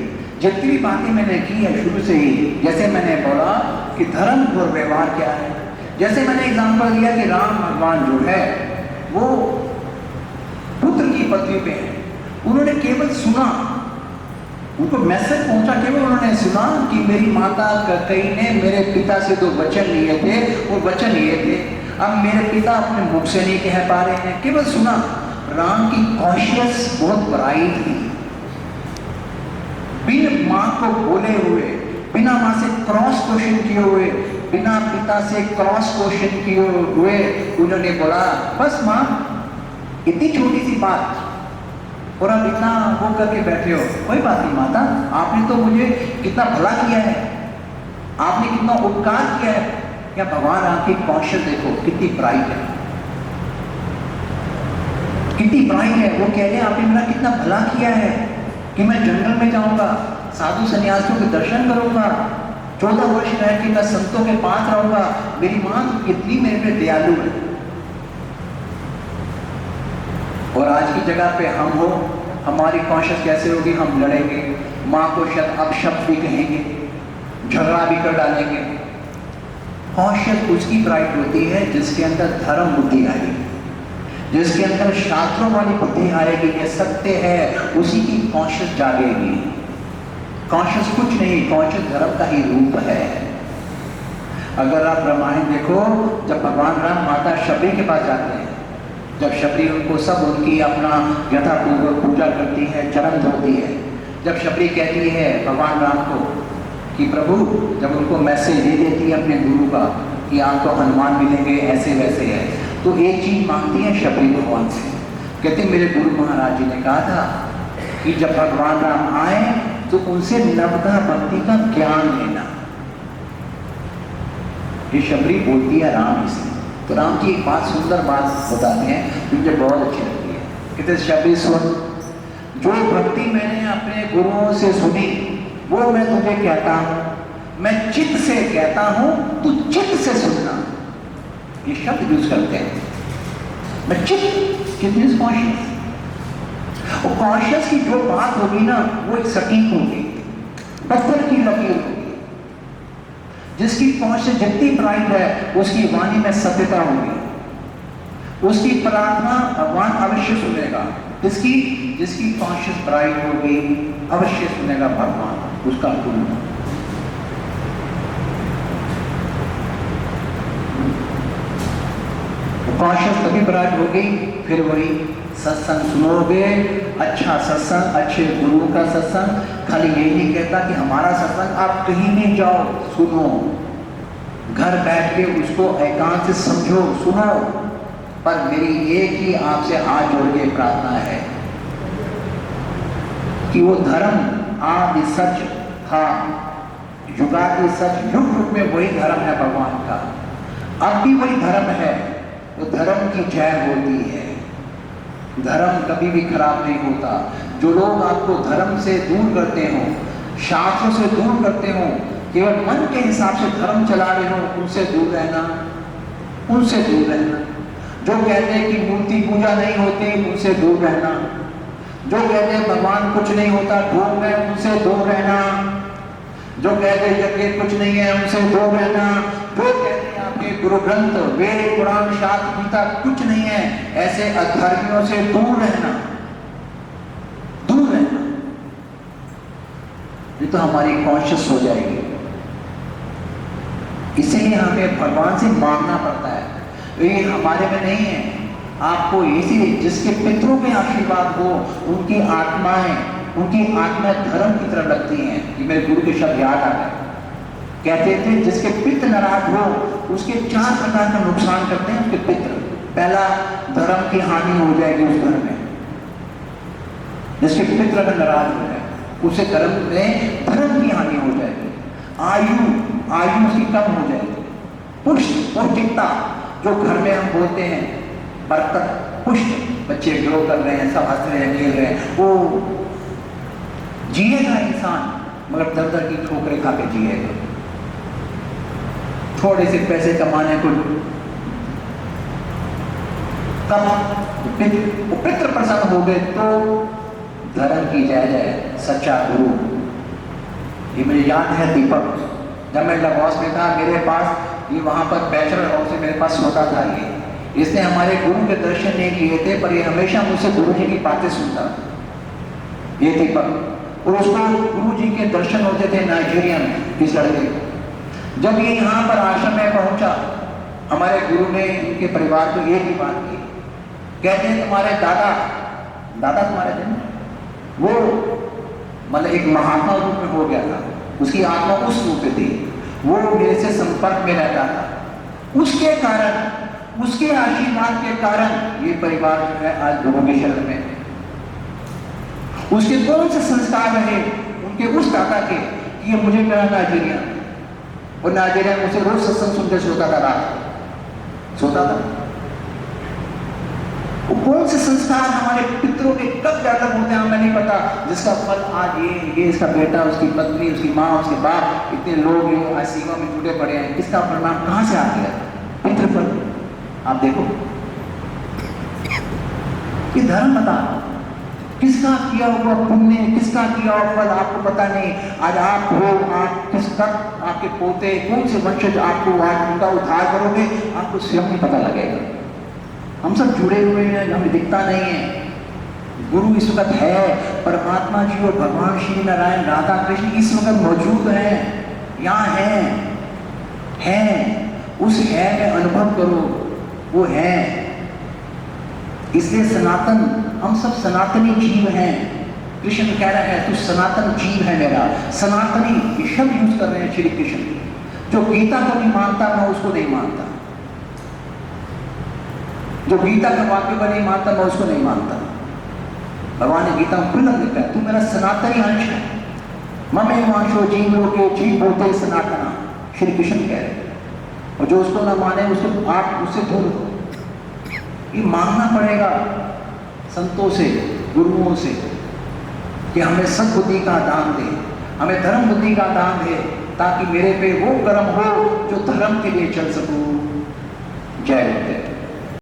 जितनी भी बातें मैंने की है शुरू से ही, जैसे मैंने बोला कि धर्म और व्यवहार क्या है, जैसे मैंने एग्जांपल दिया कि राम भगवान जो है वो पुत्र की पदवी पे है। उन्होंने केवल सुना, उनको मैसेज पहुंचा, केवल उन्होंने सुना कि मेरी माता कई ने मेरे पिता से 2 वचन लिए थे, वो वचन ये थे, अब मेरे पिता अपने मुख से नहीं कह पा रहे हैं, केवल सुना। राम की कॉन्शियस बहुत ब्राइट थी। बिन माँ को बोले हुए, बिना माँ से क्रॉस क्वेश्चन किए हुए, बिना पिता से क्रॉस क्वेश्चन किए हुए उन्होंने बोला, बस माँ इतनी छोटी सी बात और आप इतना वो करके बैठे हो, कोई बात नहीं माता, आपने तो मुझे कितना भला किया है, आपने कितना उपकार किया है। क्या भगवान आपकी कॉन्शियस देखो कितनी ब्राइट है, कितनी ब्राइट है। वो कह रहे हैं आपने मेरा कितना भला किया है कि मैं जंगल में जाऊंगा, साधु सन्यासियों के दर्शन करूंगा, 14 वर्ष रह के मैं संतों के पास रहूंगा। मेरी माँ कितनी मेरे पे दयालु है। और आज की जगह पे हम हो, हमारी कॉन्शियस कैसे होगी? हम लड़ेंगे, माँ को शायद अपशब्द भी कहेंगे, झगड़ा भी कर डालेंगे। कॉन्शियस उसकी ब्राइट होती है जिसके अंदर धर्म बुद्धि आएगी, जिसके अंदर शास्त्रों वाली बुद्धि आएगी, ये सत्य है, उसी की कॉन्शियस जागेगी। कॉन्शियस कुछ नहीं, कॉन्शियस धर्म का ही रूप है। अगर आप रामायण देखो, जब भगवान राम माता शबरी के पास जाते हैं, जब शबरी उनको सब उनकी अपना यथापूर्वक पूजा करती है, चरण धोती है, जब शबरी कहती है भगवान राम को कि प्रभु, जब उनको मैसेज दे देती है अपने गुरु का कि आपको हनुमान मिलेंगे, ऐसे वैसे है, तो एक चीज मांगती है शबरी भगवान से, कहते मेरे गुरु महाराज जी ने कहा था कि जब भगवान राम आए तो उनसे नवधा भक्ति का ज्ञान लेना। ये शबरी बोलती है राम से। तो राम जी एक बात, सुंदर बात बताते हैं, मुझे बहुत अच्छी लगती है। कहते शबरी सुन, जो भक्ति मैंने अपने गुरुओं से सुनी वो मैं तुझे कहता हूँ, मैं चित्त से कहता हूँ, तू चित्त से सुनना। ये शब्द यूज करते हैं, मैं चित्त मींस कॉन्शियस। और कॉन्शियस की जो बात होगी ना वो एक सटीक होगी, पत्थर की लकीर होगी। जिसकी कॉन्शियस जितनी ब्राइट है उसकी वाणी में सत्यता होगी, उसकी प्रार्थना भगवान अवश्य सुनेगा। जिसकी कॉन्शियस ब्राइट होगी अवश्य सुनेगा भगवान, उसका गुरु। कॉन्शियस तभी ब्राइट होगी, फिर वही सत्संग सुनोगे अच्छा सत्संग, अच्छे गुरु का सत्संग खाली यही नहीं कहता कि हमारा सत्संग आप कहीं नहीं जाओ सुनो, घर बैठ के उसको एकांत से समझो सुनो। पर मेरी एक ही आपसे हाथ जोड़ के प्रार्थना है कि वो धर्म आदि सच था, युगादि सच, युग युग में वही धर्म है भगवान का, अब भी वही धर्म है। वो धर्म की जय होती है, धर्म कभी भी खराब नहीं होता। जो लोग आपको धर्म से दूर करते हो, शास्त्रों से दूर करते हो, केवल मन के हिसाब से धर्म चला रहे हो, उनसे दूर रहना, उनसे दूर रहना। जो कहते हैं कि मूर्ति पूजा नहीं होती, उनसे दूर रहना। जो कहते हैं भगवान कुछ नहीं होता, ढूंढ है, उनसे दूर रहना। जो कहते हैं यज्ञ कुछ नहीं है, उनसे दूर रहना। जो कहते हैं आपके गुरु ग्रंथ वेद पुराण शास्त्र गीता कुछ नहीं है, ऐसे अधर्मियों से दूर रहना, दूर रहना। ये तो हमारी कॉन्शियस हो जाएगी। इसीलिए हमें भगवान से मांगना पड़ता है, ये हमारे में नहीं है। आपको इसीलिए जिसके पितरों के आशीर्वाद हो, उनकी आत्माएं धर्म की तरफ लगती हैं। ये मेरे गुरु के शब्द याद आ गए। कहते थे जिसके पित्र नाराज हो, उसके 4 प्रकार का नुकसान करते हैं उसके पित्र। पहला, धर्म की हानि हो जाएगी उस घर में। जिसके पित्र अगर नाराज हो जाए, उसे धर्म की हानि हो जाएगी। आयु उसकी कम हो जाएगी। पुष्ट पौष्टिकता, जो घर में हम बोलते हैं बरकत, पुष्ट, बच्चे ग्रो कर रहे हैं, सब हंस रहे हैं, खेल रहे हैं, वो जिएगा इंसान, मगर दर दर की ठोकरें खा के जिएगा। थोड़े से पैसे कमाने को कब पितृ प्रसन्न हो गए तो धर्म की जय जय, सच्चा गुरु। ये मुझे याद है दीपक, जब मैं लगौस में था, मेरे पास ये वहां पर बैचलर हाउस से मेरे पास सोता था। इसने हमारे गुरु के दर्शन नहीं किए थे, पर ये हमेशा मुझसे गुरु जी की बातें सुनता, ये दीपक। और उसको गुरु जी के दर्शन होते थे नाइजीरिया में, इस लड़के। जब ये यहाँ पर आश्रम में पहुंचा, हमारे गुरु ने उनके परिवार को एक ही बात की, कहते हैं तुम्हारे दादा तुम्हारे दिन वो मतलब एक महात्मा रूप में हो गया था, उसकी आत्मा उस रूप में थी, वो मेरे से संपर्क में रहता था। उसके कारण, उसके आशीर्वाद के कारण ये परिवार जो है आज गुरु के शरण में। उसके कौन से संस्कार रहे उनके उस दादा के कि ये मुझे मिला नाइजीरिया, और नाइजीरिया मुझसे रोज सत्संग सुनते सोता था, रात सोता था। वो कौन से संस्कार हमारे पितरों के कब जाकर होते हैं हमें नहीं पता, जिसका फल आज ये इसका बेटा, उसकी पत्नी, उसकी माँ, उसके बाप, इतने लोग ये आज सेवा में जुटे पड़े हैं, इसका परिणाम कहाँ से आ गया? पितृ फल। आप देखो ये धर्म बता, किसका किया हुआ पुण्य, किसका किया हुआ फल आपको पता नहीं। आज आप हो, आप किस तक आपके पोते, कौन से वंशज आपको आज उनका उद्धार करोगे, आपको स्वयं नहीं पता लगेगा। हम सब जुड़े हुए हैं, हमें दिखता नहीं है। गुरु इस वक्त है, परमात्मा जी और भगवान श्री नारायण राधा कृष्ण इस वक्त मौजूद हैं, यहाँ हैं। उस है में अनुभव करो, वो है। इसलिए सनातन, हम सब सनातनी जीव हैं। कृष्ण कह रहा है तू सनातन जीव है मेरा। सनातनी ये शब्द यूज कर रहे हैं श्री कृष्ण। जो गीता को नहीं मानता मैं उसको नहीं मानता, जो गीता के वाक्य को नहीं मानता मैं उसको नहीं मानता। भगवान ने गीता में खुला लिखा है तू मेरा सनातनी अंश है। ममे वांशो जीव लोके जीव बोलते सनातना, श्री कृष्ण कह रहे हैं। और जो उसको ना माने उसको आप उससे दूर हो। ये मांगना पड़ेगा संतों से, गुरुओं से कि हमें सद्बुद्धि का दान दे, हमें धर्म बुद्धि का दान दे, ताकि मेरे पे वो कर्म हो जो धर्म के लिए चल सकूं। जय गुरुदेव।